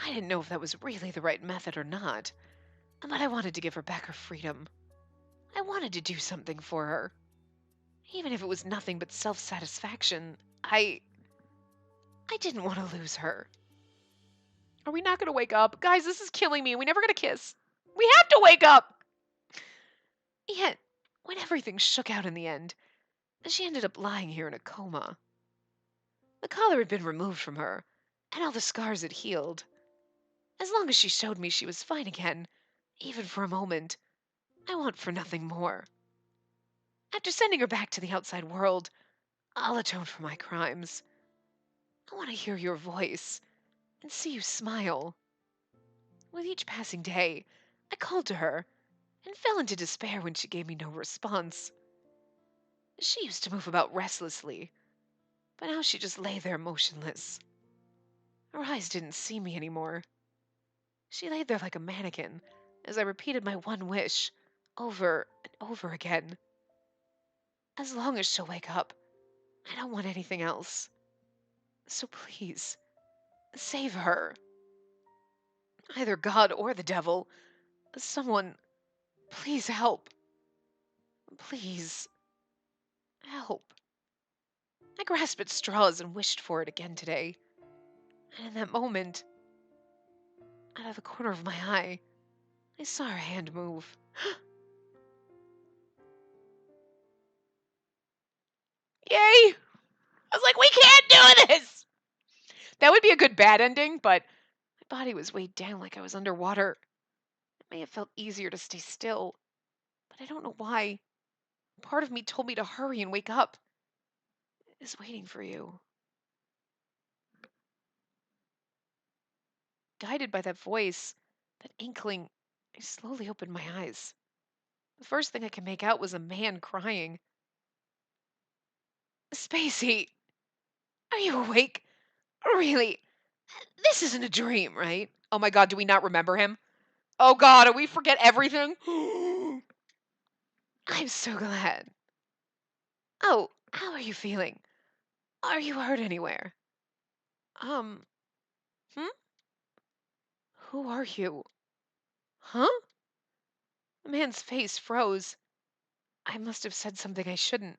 [SPEAKER 1] I didn't know if that was really the right method or not, but I wanted to give her back her freedom. I wanted to do something for her. Even if it was nothing but self-satisfaction, I didn't want to lose her. Are we not going to wake up? Guys, this is killing me. We never going to kiss. We have to wake up! Yet, when everything shook out in the end, she ended up lying here in a coma. The collar had been removed from her, and all the scars had healed. As long as she showed me she was fine again, even for a moment, I want for nothing more. After sending her back to the outside world, I'll atone for my crimes. I want to hear your voice and see you smile. With each passing day, I called to her and fell into despair when she gave me no response. She used to move about restlessly, but now she just lay there motionless. Her eyes didn't see me anymore. She lay there like a mannequin as I repeated my one wish over and over again. As long as she'll wake up, I don't want anything else. So please, save her. Either God or the devil. Someone, please help. Please, help. I grasped at straws and wished for it again today. And in that moment, out of the corner of my eye, I saw her hand move. Yay! I was like, we can't do this! That would be a good bad ending, but my body was weighed down like I was underwater. It may have felt easier to stay still, but I don't know why. Part of me told me to hurry and wake up. It is waiting for you. Guided by that voice, that inkling, I slowly opened my eyes. The first thing I could make out was a man crying. Spacey, are you awake? Really? This isn't a dream, right? Oh my god, do we not remember him? Oh god, do we forget everything? I'm so glad. Oh, how are you feeling? Are you hurt anywhere? Um, hmm? Who are you? Huh? The man's face froze. I must have said something I shouldn't.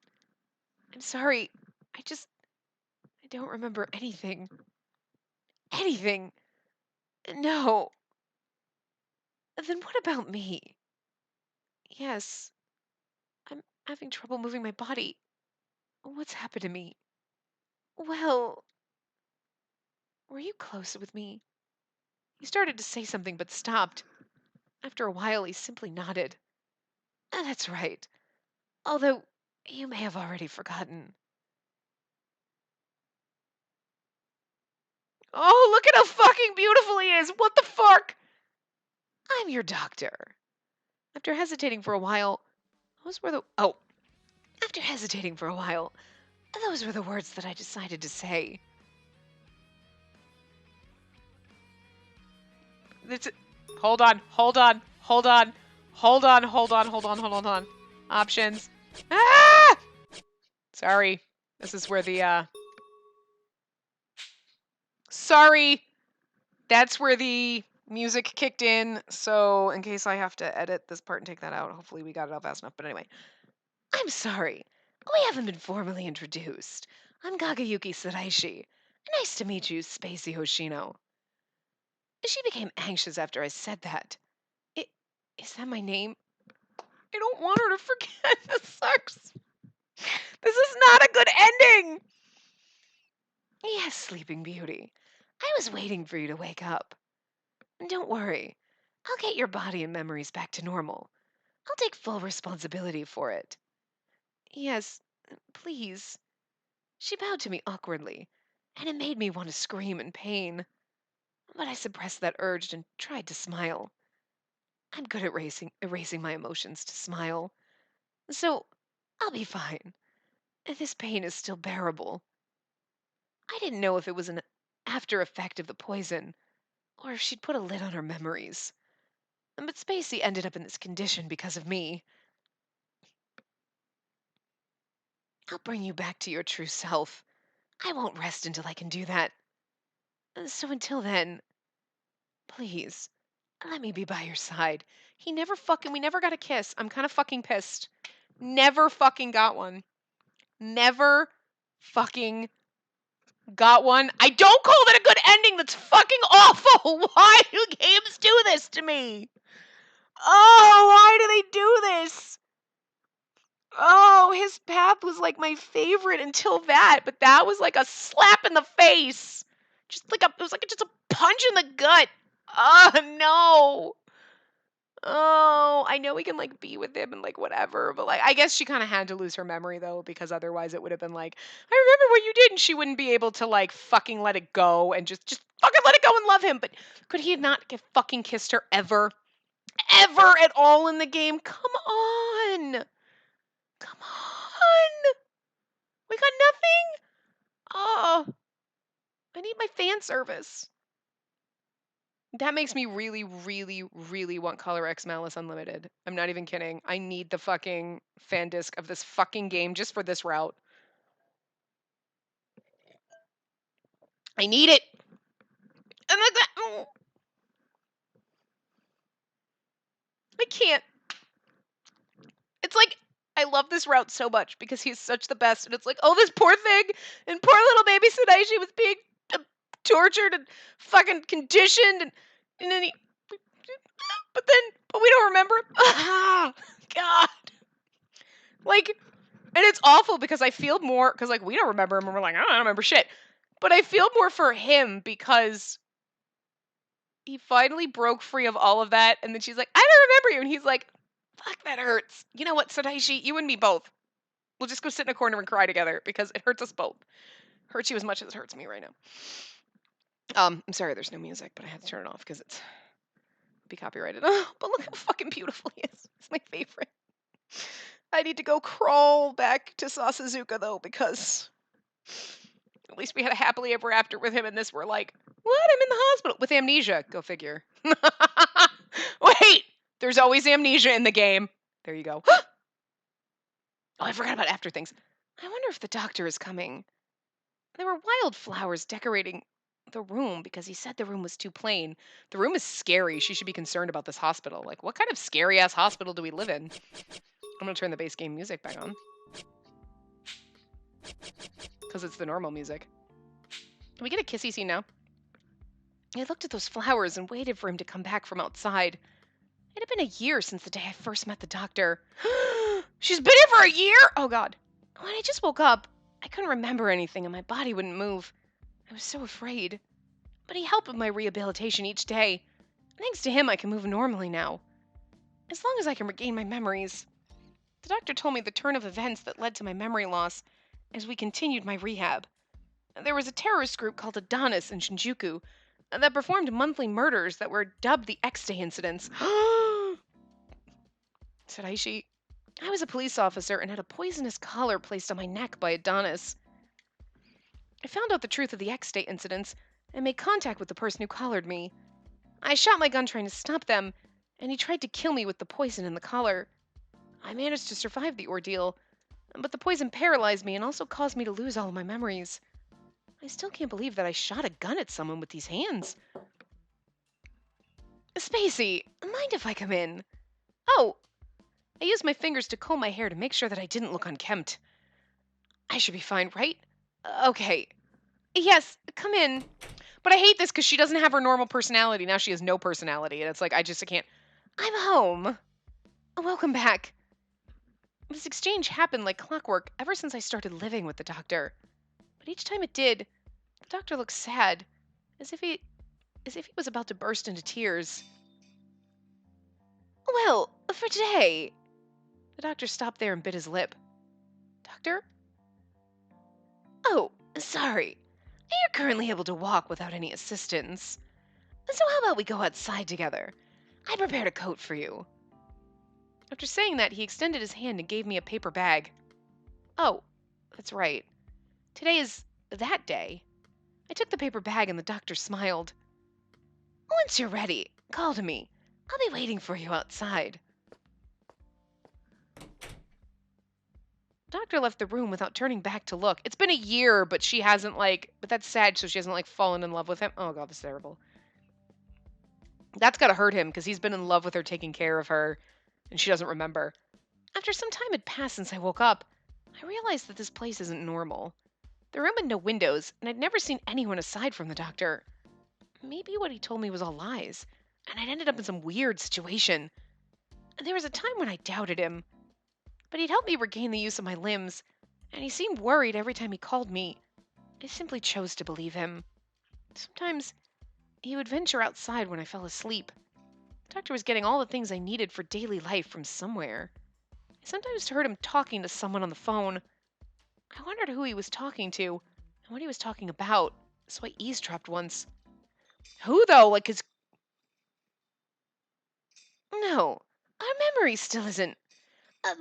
[SPEAKER 1] I'm sorry. I don't remember anything. Anything. No. Then what about me? Yes, I'm having trouble moving my body. What's happened to me? Well, were you close with me? He started to say something but stopped. After a while, he simply nodded. That's right. Although, you may have already forgotten. Oh, look at how fucking beautiful he is! What the fuck? I'm your doctor. After hesitating for a while, those were the. Oh, after hesitating for a while, those were the words that I decided to say. It's, hold on, hold on, hold on, hold on, hold on, hold on, hold on. Options. Ah! Sorry. This is where the, Sorry! That's where the music kicked in, so in case I have to edit this part and take that out, hopefully we got it out fast enough. But anyway, I'm sorry. We haven't been formally introduced. I'm Gagayuki Shiraishi. Nice to meet you, Spacey Hoshino. She became anxious after I said that. I- Is that my name? I don't want her to forget. This sucks. This is not a good ending. Yes, Sleeping Beauty. I was waiting for you to wake up. Don't worry. I'll get your body and memories back to normal. I'll take full responsibility for it. Yes, please. She bowed to me awkwardly, and it made me want to scream in pain. But I suppressed that urge and tried to smile. I'm good at erasing my emotions to smile. So, I'll be fine. This pain is still bearable. I didn't know if it was an after effect of the poison, or if she'd put a lid on her memories. But Spacey ended up in this condition because of me. I'll bring you back to your true self. I won't rest until I can do that. So until then, please, let me be by your side. We never got a kiss. I'm kind of fucking pissed. Never fucking got one. Never fucking got one. I don't call that a good ending. That's fucking awful. Why do games do this to me? Oh, why do they do this? Oh, his path was like my favorite until that, but that was like a slap in the face. It was like just a punch in the gut. Oh no. Oh, I know we can like be with him and like whatever, but like I guess she kind of had to lose her memory though, because otherwise it would have been like, I remember what you did, and she wouldn't be able to like fucking let it go and just fucking let it go and love him. But could he not get fucking kissed her ever? Ever at all in the game? Come on. Come on. We got nothing? Oh, I need my fan service. That makes me really, really, really want Color X Malice Unlimited. I'm not even kidding. I need the fucking fan disc of this fucking game just for this route. I need it. And like that, I can't. It's like I love this route so much because he's such the best, and it's like, oh, this poor thing, and poor little baby Tsudashi was being uh, tortured and fucking conditioned, and then but we don't remember. Ah, God. Like, and it's awful because I feel more, because like we don't remember him and we're like, I don't remember shit. But I feel more for him because he finally broke free of all of that, and then she's like, I don't remember you, and he's like, fuck, that hurts. You know what, Sadaishi, you and me both. We'll just go sit in a corner and cry together because it hurts us both. Hurts you as much as it hurts me right now. I'm sorry there's no music, but I had to turn it off because it's be copyrighted. Oh, but look how fucking beautiful he is. It's my favorite. I need to go crawl back to Sasazuka though, because at least we had a happily ever after with him, and this we're like, what? I'm in the hospital with amnesia. Go figure. Wait, there's always amnesia in the game. There you go. Oh, I forgot about after things. I wonder if the doctor is coming. There were wildflowers decorating the room because he said the room was too plain. The room is scary. She should be concerned about this hospital. Like, what kind of scary ass hospital do we live in? I'm gonna turn the base game music back on because it's the normal music. Can we get a kissy scene now? I looked at those flowers and waited for him to come back from outside. It had been a year since the day I first met the doctor. She's been here for a year? Oh, God. When I just woke up, I couldn't remember anything and my body wouldn't move. I was so afraid. But he helped with my rehabilitation each day. Thanks to him, I can move normally now. As long as I can regain my memories. The doctor told me the turn of events that led to my memory loss as we continued my rehab. There was a terrorist group called Adonis in Shinjuku that performed monthly murders that were dubbed the X Day incidents. Shiraishi. I was a police officer and had a poisonous collar placed on my neck by Adonis. I found out the truth of the X Day incidents and made contact with the person who collared me. I shot my gun trying to stop them, and he tried to kill me with the poison in the collar. I managed to survive the ordeal, but the poison paralyzed me and also caused me to lose all of my memories. I still can't believe that I shot a gun at someone with these hands. Spacey, mind if I come in? Oh, I used my fingers to comb my hair to make sure that I didn't look unkempt. I should be fine, right? Okay. Yes, come in. But I hate this because she doesn't have her normal personality. Now she has no personality, and it's like, I can't. I'm home. Welcome back. This exchange happened like clockwork ever since I started living with the doctor. But each time it did, the doctor looked sad, as if he was about to burst into tears. Well, for today. The doctor stopped there and bit his lip. Doctor? Oh, sorry. You're currently able to walk without any assistance. So how about we go outside together? I prepared a coat for you. After saying that, he extended his hand and gave me a paper bag. Oh, that's right. Today is that day. I took the paper bag and the doctor smiled. Once you're ready, call to me. I'll be waiting for you outside. The doctor left the room without turning back to look. It's been a year, but she hasn't, but that's sad, so she hasn't, fallen in love with him. Oh, God, that's terrible. That's gotta hurt him, because he's been in love with her, taking care of her, and she doesn't remember. After some time had passed since I woke up, I realized that this place isn't normal. The room had no windows, and I'd never seen anyone aside from the doctor. Maybe what he told me was all lies, and I'd ended up in some weird situation. There was a time when I doubted him, but he'd helped me regain the use of my limbs, and he seemed worried every time he called me. I simply chose to believe him. Sometimes he would venture outside when I fell asleep. The doctor was getting all the things I needed for daily life from somewhere. I sometimes heard him talking to someone on the phone. I wondered who he was talking to and what he was talking about, so I eavesdropped once. Who, though? His. No, our memory still isn't.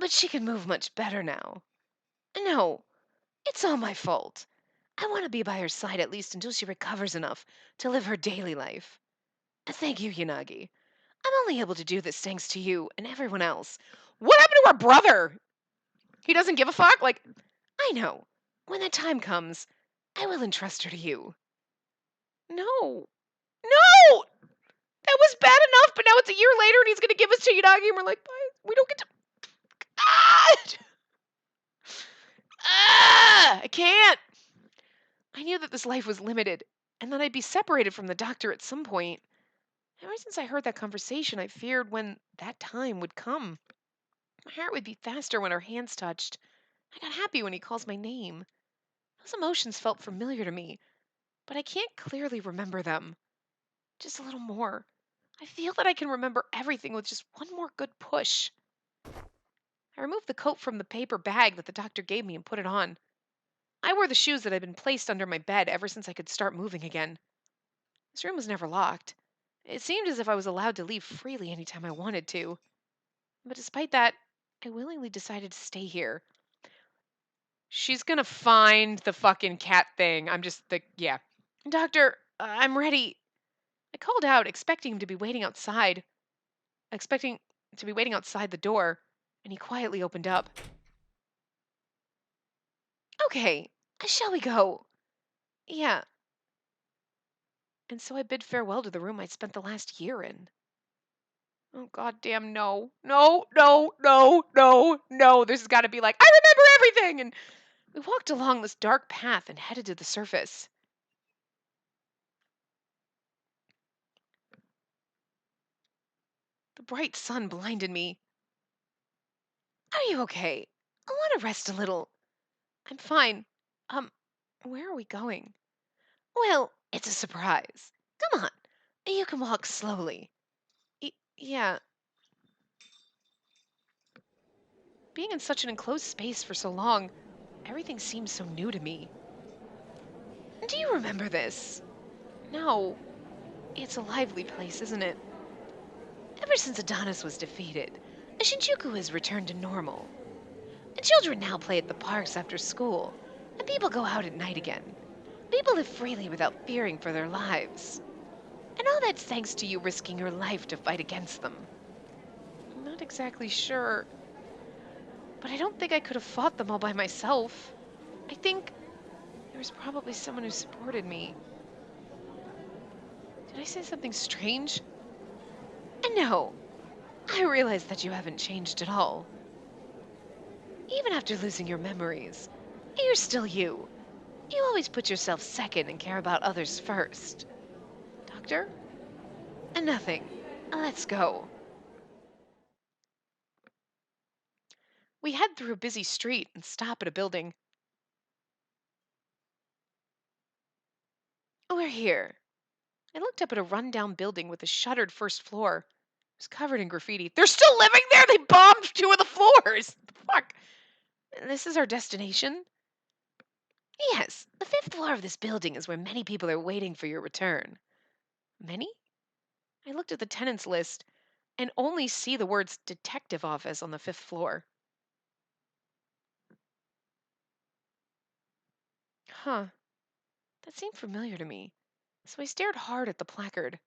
[SPEAKER 1] But she can move much better now. No, it's all my fault. I want to be by her side at least until she recovers enough to live her daily life. Thank you, Yanagi. I'm only able to do this thanks to you and everyone else. What happened to her brother? He doesn't give a fuck? I know. When the time comes, I will entrust her to you. No. No! That was bad enough, but now it's a year later and he's going to give us to Yanagi and we're like, bye. We don't get to. God! I can't. I knew that this life was limited and that I'd be separated from the doctor at some point. Ever since I heard that conversation, I feared when that time would come. My heart would beat faster when our hands touched. I got happy when he calls my name. Those emotions felt familiar to me, but I can't clearly remember them. Just a little more. I feel that I can remember everything with just one more good push. I removed the coat from the paper bag that the doctor gave me and put it on. I wore the shoes that had been placed under my bed ever since I could start moving again. This room was never locked. It seemed as if I was allowed to leave freely anytime I wanted to. But despite that, I willingly decided to stay here. She's gonna find the fucking cat thing. Yeah. Doctor, I'm ready. I called out, expecting to be waiting outside the door, and he quietly opened up. Okay, shall we go? Yeah. And so I bid farewell to the room I'd spent the last year in. Oh, goddamn, no. No, no, no, no, no. This has got to be like, I remember everything! And we walked along this dark path and headed to the surface. The bright sun blinded me. Are you okay? I want to rest a little. I'm fine. Um, where are we going? Well, it's a surprise. Come on. You can walk slowly. Yeah, being in such an enclosed space for so long, everything seems so new to me. Do you remember this? No, it's a lively place, isn't it? Ever since Adonis was defeated, Shinjuku has returned to normal. The children now play at the parks after school, and people go out at night again. People live freely without fearing for their lives. And all that's thanks to you risking your life to fight against them. I'm not exactly sure, but I don't think I could have fought them all by myself. I think there was probably someone who supported me. Did I say something strange? And no, I realize that you haven't changed at all. Even after losing your memories, you're still you. You always put yourself second and care about others first. Doctor? And nothing. Let's go. We head through a busy street and stop at a building. We're here. I looked up at a rundown building with a shuttered first floor. It was covered in graffiti. They're still living there! They bombed 2 of the floors! Fuck. This is our destination? Yes, the 5th floor of this building is where many people are waiting for your return. Many? I looked at the tenants list and only see the words detective office on the 5th floor. Huh. That seemed familiar to me. So I stared hard at the placard.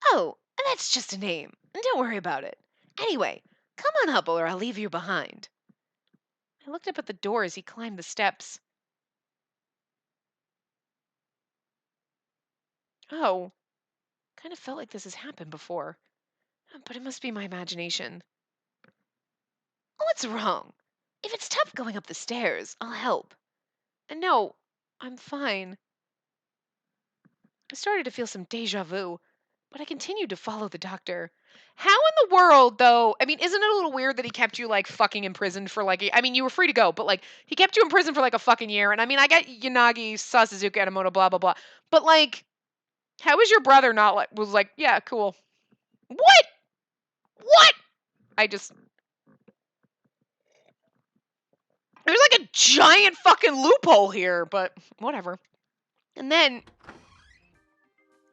[SPEAKER 1] Oh, that's just a name. Don't worry about it. Anyway, come on up or I'll leave you behind. I looked up at the door as he climbed the steps. Oh, kind of felt like this has happened before. But it must be my imagination. What's wrong? If it's tough going up the stairs, I'll help. No, I'm fine. I started to feel some deja vu, but I continued to follow the doctor. How in the world, though? I mean, isn't it a little weird that he kept you like fucking imprisoned for like? I mean, you were free to go, but like he kept you in prison for like a fucking year. And I mean, I got Yanagi, Sasuzuka, Enomoto, blah blah blah. But like, how is your brother not like was like, yeah, cool. What? What? I just there's like a giant fucking loophole here, but whatever. And then,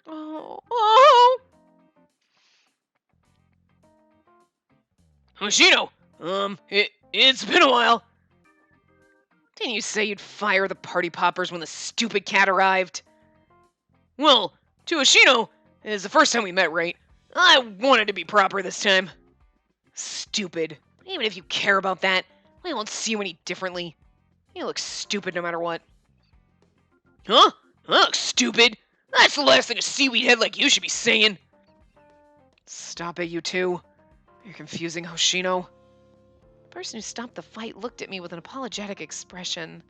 [SPEAKER 1] oh. Hoshino, it's been a while. Didn't you say you'd fire the party poppers when the stupid cat arrived? Well, to Hoshino, it's the first time we met, right? I wanted to be proper this time. Stupid. Even if you care about that, I won't see you any differently. You look stupid no matter what. Huh? I look stupid? That's the last thing a seaweed head like you should be saying. Stop it, you two. You're confusing Hoshino. The person who stopped the fight looked at me with an apologetic expression.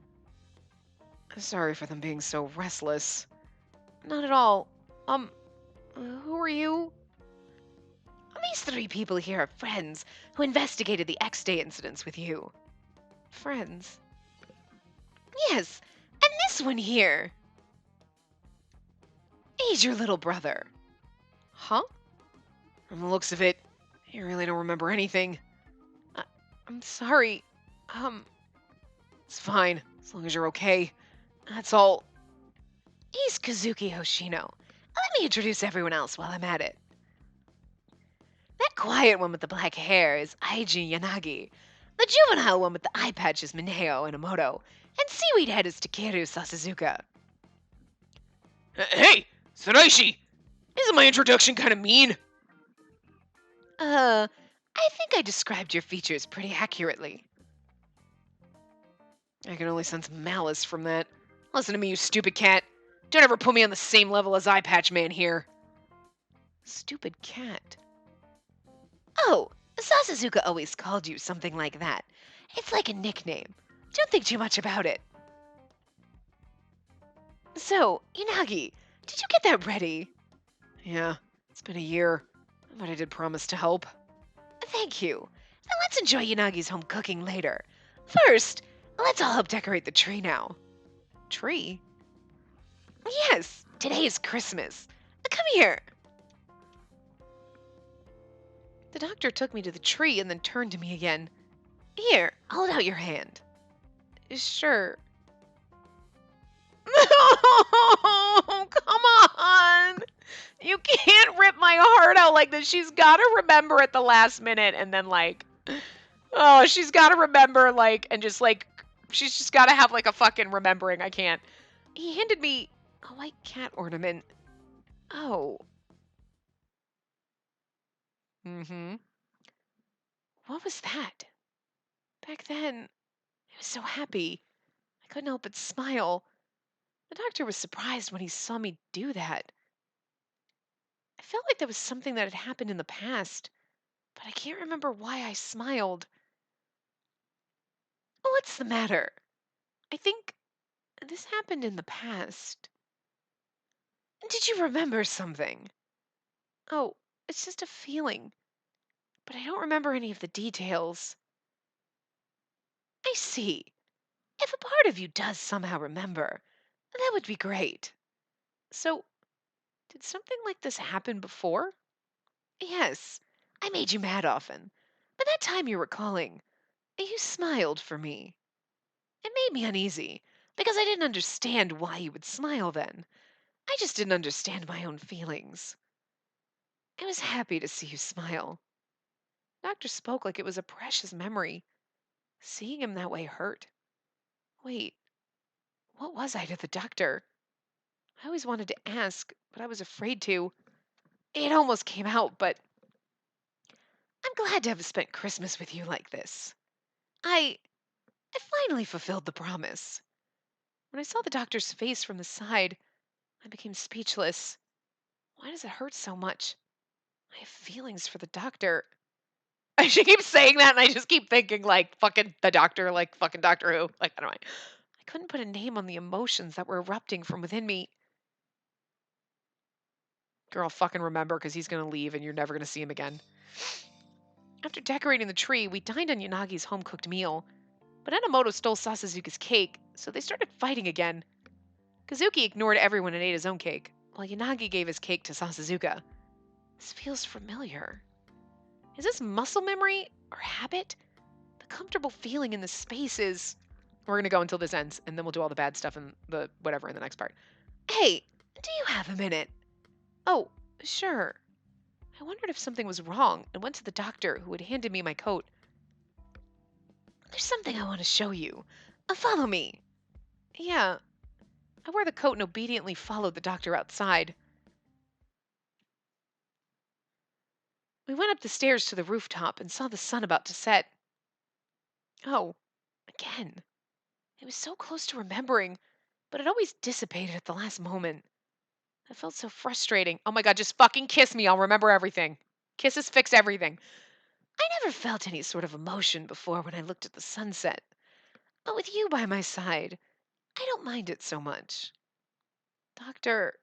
[SPEAKER 1] Sorry for them being so restless. Not at all. Who are you? These 3 people here are friends who investigated the X-Day incidents with you. Friends? Yes, and this one here. He's your little brother. Huh? From the looks of it, you really don't remember anything. I'm sorry. It's fine, as long as you're okay. That's all. He's Kazuki Hoshino. Let me introduce everyone else while I'm at it. That quiet one with the black hair is Aiji Yanagi. The juvenile one with the eye patch is Mineo Enomoto. And Seaweed Head is Takeru Sasuzuka. Hey, Shiraishi! Isn't my introduction kind of mean? I think I described your features pretty accurately. I can only sense malice from that. Listen to me, you stupid cat. Don't ever put me on the same level as Eye Patch Man here. Stupid cat. Oh, Sasuzuka always called you something like that. It's like a nickname. Don't think too much about it. So, Inagi, did you get that ready? Yeah, it's been a year. But I did promise to help. Thank you. Now let's enjoy Yanagi's home cooking later. First, let's all help decorate the tree now. Tree? Yes, today is Christmas. Come here. The doctor took me to the tree and then turned to me again. Here, hold out your hand. Sure. No, come on. You can't rip my heart out like this. She's got to remember at the last minute and then, like, oh, she's got to remember, like, and just, like, she's just got to have, like, a fucking remembering. I can't. He handed me a white cat ornament. Oh. Mm-hmm. What was that? Back then, I was so happy. I couldn't help but smile. The doctor was surprised when he saw me do that. I felt like that was something that had happened in the past, but I can't remember why I smiled. What's the matter? I think this happened in the past. Did you remember something? Oh, it's just a feeling, but I don't remember any of the details. I see. If a part of you does somehow remember, that would be great. So, did something like this happen before? Yes, I made you mad often, but that time you're recalling, you smiled for me. It made me uneasy, because I didn't understand why you would smile then. I just didn't understand my own feelings. I was happy to see you smile. Doctor spoke like it was a precious memory. Seeing him that way hurt. Wait, what was I to the doctor? I always wanted to ask, but I was afraid to. It almost came out, but I'm glad to have spent Christmas with you like this. I I finally fulfilled the promise. When I saw the doctor's face from the side, I became speechless. Why does it hurt so much? I have feelings for the doctor. She keeps saying that, and I just keep thinking, like, fucking the doctor, like, fucking Doctor Who. Like, I don't know. I couldn't put a name on the emotions that were erupting from within me. Girl, fucking remember, because he's going to leave, and you're never going to see him again. After decorating the tree, we dined on Yanagi's home-cooked meal. But Enomoto stole Sasazuka's cake, so they started fighting again. Kazuki ignored everyone and ate his own cake, while Yanagi gave his cake to Sasazuka. This feels familiar. Is this muscle memory or habit? The comfortable feeling in the spaces. We're going to go until this ends, and then we'll do all the bad stuff and the whatever in the next part. Hey, do you have a minute? Oh, sure. I wondered if something was wrong and went to the doctor who had handed me my coat. There's something I want to show you. Follow me. Yeah. I wore the coat and obediently followed the doctor outside. We went up the stairs to the rooftop and saw the sun about to set. Oh, again. It was so close to remembering, but it always dissipated at the last moment. That felt so frustrating. Oh my god, just fucking kiss me. I'll remember everything. Kisses fix everything. I never felt any sort of emotion before when I looked at the sunset. But with you by my side, I don't mind it so much. Doctor,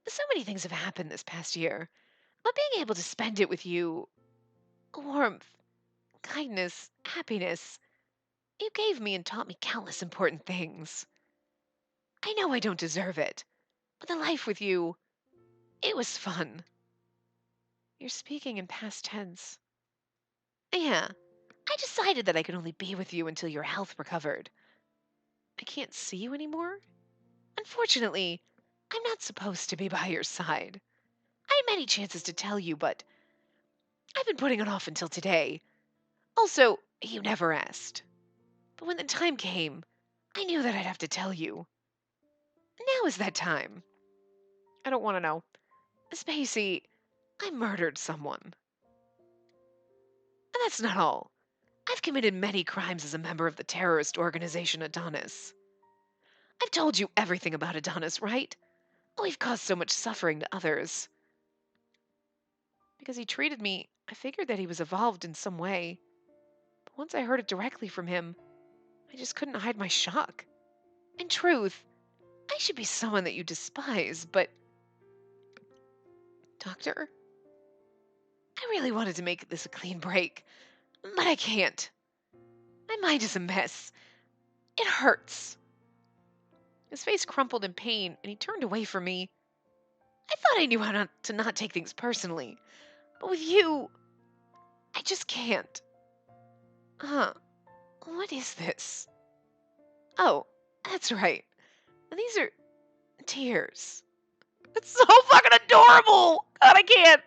[SPEAKER 1] so many things have happened this past year, but being able to spend it with you, warmth, kindness, happiness, you gave me and taught me countless important things. I know I don't deserve it, but the life with you, it was fun. You're speaking in past tense. Yeah, I decided that I could only be with you until your health recovered. I can't see you anymore? Unfortunately, I'm not supposed to be by your side. I had many chances to tell you, but I've been putting it off until today. Also, you never asked. But when the time came, I knew that I'd have to tell you. Now is that time. I don't want to know. Spacey, I murdered someone. And that's not all. I've committed many crimes as a member of the terrorist organization Adonis. I've told you everything about Adonis, right? We've caused so much suffering to others. Because he treated me, I figured that he was evolved in some way. But once I heard it directly from him, I just couldn't hide my shock. In truth, I should be someone that you despise, but... Doctor? I really wanted to make this a clean break, but I can't. My mind is a mess. It hurts. His face crumpled in pain, and he turned away from me. I thought I knew how to not take things personally, but with you, I just can't. What is this? Oh, that's right. These are tears. It's so fucking adorable! God, I can't.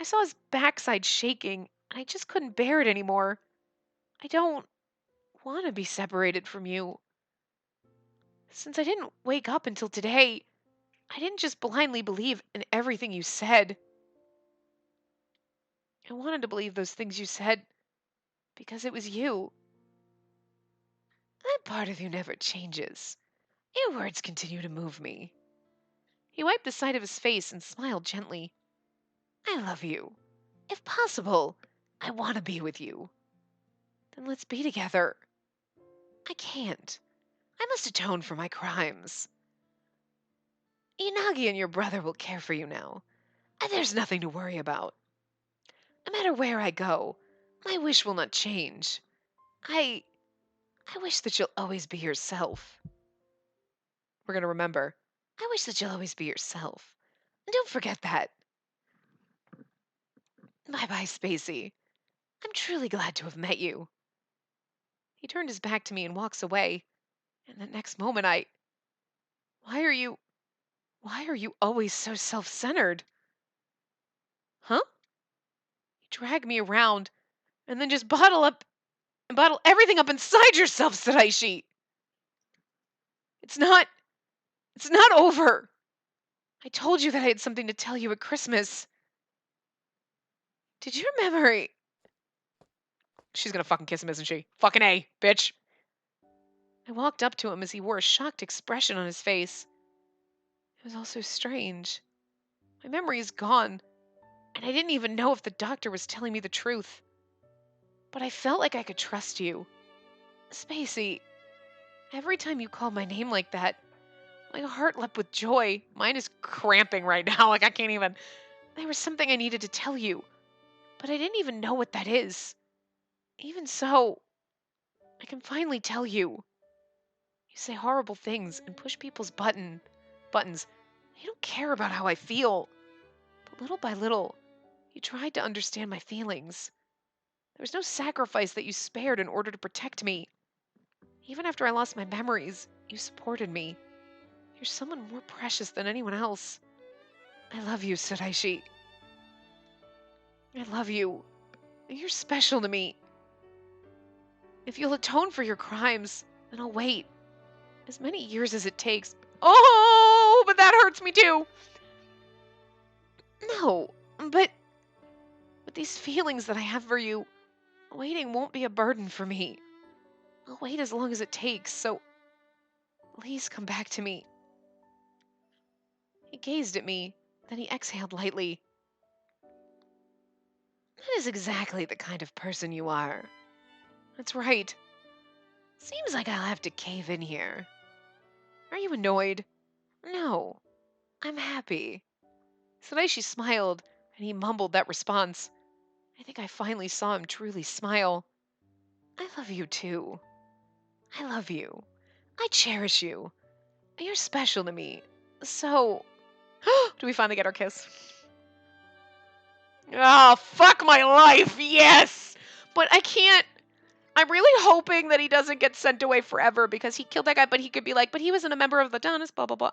[SPEAKER 1] I saw his backside shaking, and I just couldn't bear it anymore. I don't want to be separated from you. Since I didn't wake up until today, I didn't just blindly believe in everything you said. I wanted to believe those things you said because it was you. That part of you never changes. Your words continue to move me. He wiped the side of his face and smiled gently. I love you. If possible, I want to be with you. Then let's be together. I can't. I must atone for my crimes. Inagi and your brother will care for you now, and there's nothing to worry about. No matter where I go, my wish will not change. I I wish that you'll always be yourself. We're going to remember. I wish that you'll always be yourself. And don't forget that. Bye-bye, Spacey. I'm truly glad to have met you. He turned his back to me and walks away. And the next moment why are you always so self-centered? Huh? You drag me around and then just bottle everything up inside yourself, Shiraishi. It's not it's not over. I told you that I had something to tell you at Christmas. Did you remember? She's gonna fucking kiss him, isn't she? Fucking A, bitch. I walked up to him as he wore a shocked expression on his face. It was all so strange. My memory is gone, and I didn't even know if the doctor was telling me the truth. But I felt like I could trust you. Spacey, every time you called my name like that, my heart leapt with joy. Mine is cramping right now, like I can't even. There was something I needed to tell you, but I didn't even know what that is. Even so, I can finally tell you. You say horrible things and push people's buttons. You don't care about how I feel. But little by little, you tried to understand my feelings. There was no sacrifice that you spared in order to protect me. Even after I lost my memories, you supported me. You're someone more precious than anyone else. I love you, Shiraishi. I love you. You're special to me. If you'll atone for your crimes, then I'll wait. As many years as it takes. Oh, but that hurts me too. No, but with these feelings that I have for you, waiting won't be a burden for me. I'll wait as long as it takes, so please come back to me. He gazed at me, then he exhaled lightly. That is exactly the kind of person you are. That's right. Seems like I'll have to cave in here. Are you annoyed? No, I'm happy. Shiraishi smiled, and he mumbled that response. I think I finally saw him truly smile. I love you too. I love you. I cherish you. You're special to me. So, do we finally get our kiss? Oh, fuck my life. Yes. But I can't. I'm really hoping that he doesn't get sent away forever because he killed that guy, but he could be like, but he wasn't a member of the Donis, blah, blah, blah.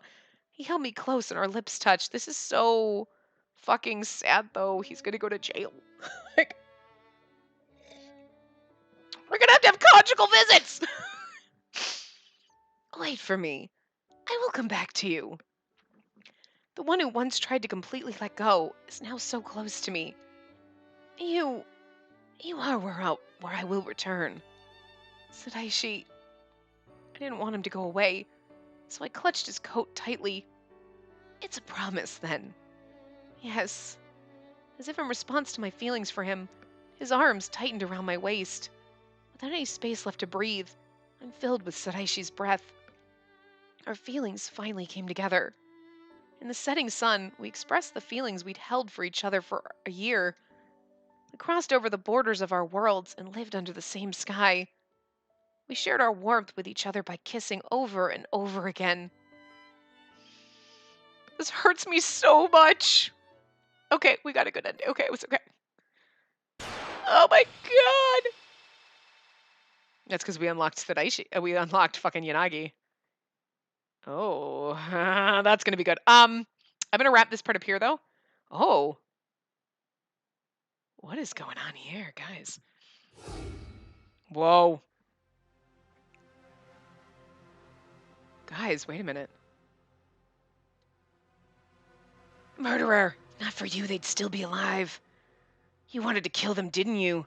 [SPEAKER 1] He held me close and our lips touched. This is so fucking sad, though. He's gonna go to jail. Like, we're gonna have to have conjugal visits. Wait for me. I will come back to you. The one who once tried to completely let go is now so close to me. You are where I will return. Shiraishi, I didn't want him to go away, so I clutched his coat tightly. It's a promise, then. Yes. As if in response to my feelings for him, his arms tightened around my waist. Without any space left to breathe, I'm filled with Shiraishi's breath. Our feelings finally came together. In the setting sun, we expressed the feelings we'd held for each other for a year. We crossed over the borders of our worlds and lived under the same sky. We shared our warmth with each other by kissing over and over again. This hurts me so much. Okay, we got a good ending. Okay, it was okay. Oh my god! That's because we unlocked Shiraishi. We unlocked fucking Yanagi. Oh, that's gonna be good. I'm gonna wrap this part up here, though. Oh, what is going on here, guys? Whoa, guys, wait a minute. Murderer! Not for you, they'd still be alive. You wanted to kill them, didn't you?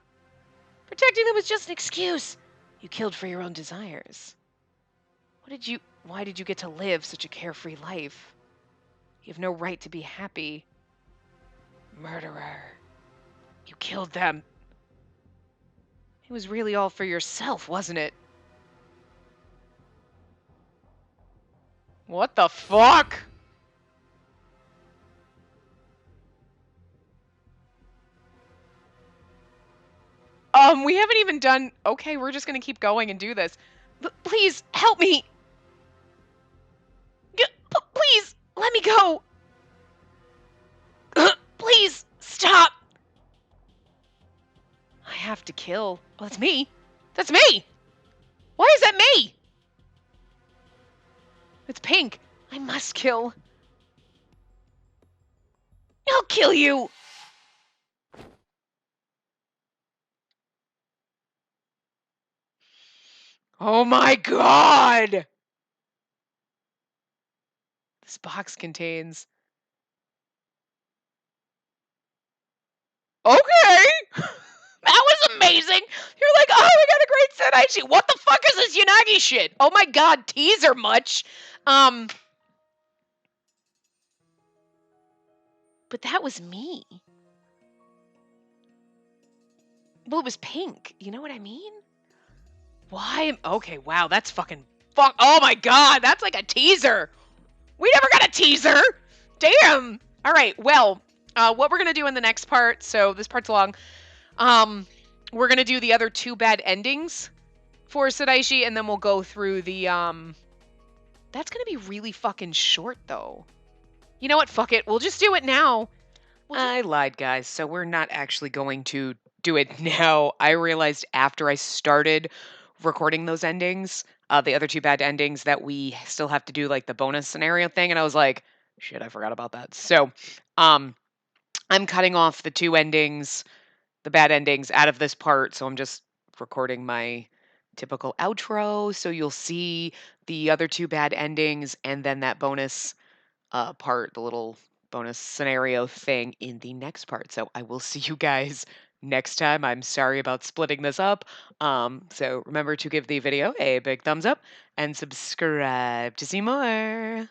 [SPEAKER 1] Protecting them was just an excuse. You killed for your own desires. Why did you get to live such a carefree life? You have no right to be happy. Murderer. You killed them. It was really all for yourself, wasn't it? What the fuck? We haven't even done... Okay, we're just gonna keep going and do this. Please, help me! Please, let me go! Please, stop! I have to kill. Oh, that's me. That's me! Why is that me? It's pink. I must kill. I'll kill you! Oh my god! This box contains... Okay! That was amazing! You're like, oh, we got a great Shiraishi. What the fuck is this Yanagi shit? Oh my god, teaser much. But that was me. Well, it was pink. You know what I mean? Why? Okay, wow, that's fucking... Oh my god, that's like a teaser. We never got a teaser. Damn. All right, well, what we're going to do in the next part, so this part's long, we're going to do the other 2 bad endings for Shiraishi, and then we'll go through the, that's going to be really fucking short, though. You know what? Fuck it. We'll just do it now. I lied, guys. So we're not actually going to do it now. I realized after I started recording those endings, the other 2 bad endings, that we still have to do like the bonus scenario thing. And I was like, shit, I forgot about that. So, I'm cutting off the 2 endings, the bad endings out of this part. So I'm just recording my typical outro. So you'll see the other 2 bad endings and then that bonus part, the little bonus scenario thing in the next part. So I will see you guys next time. I'm sorry about splitting this up. So remember to give the video a big thumbs up and subscribe to see more.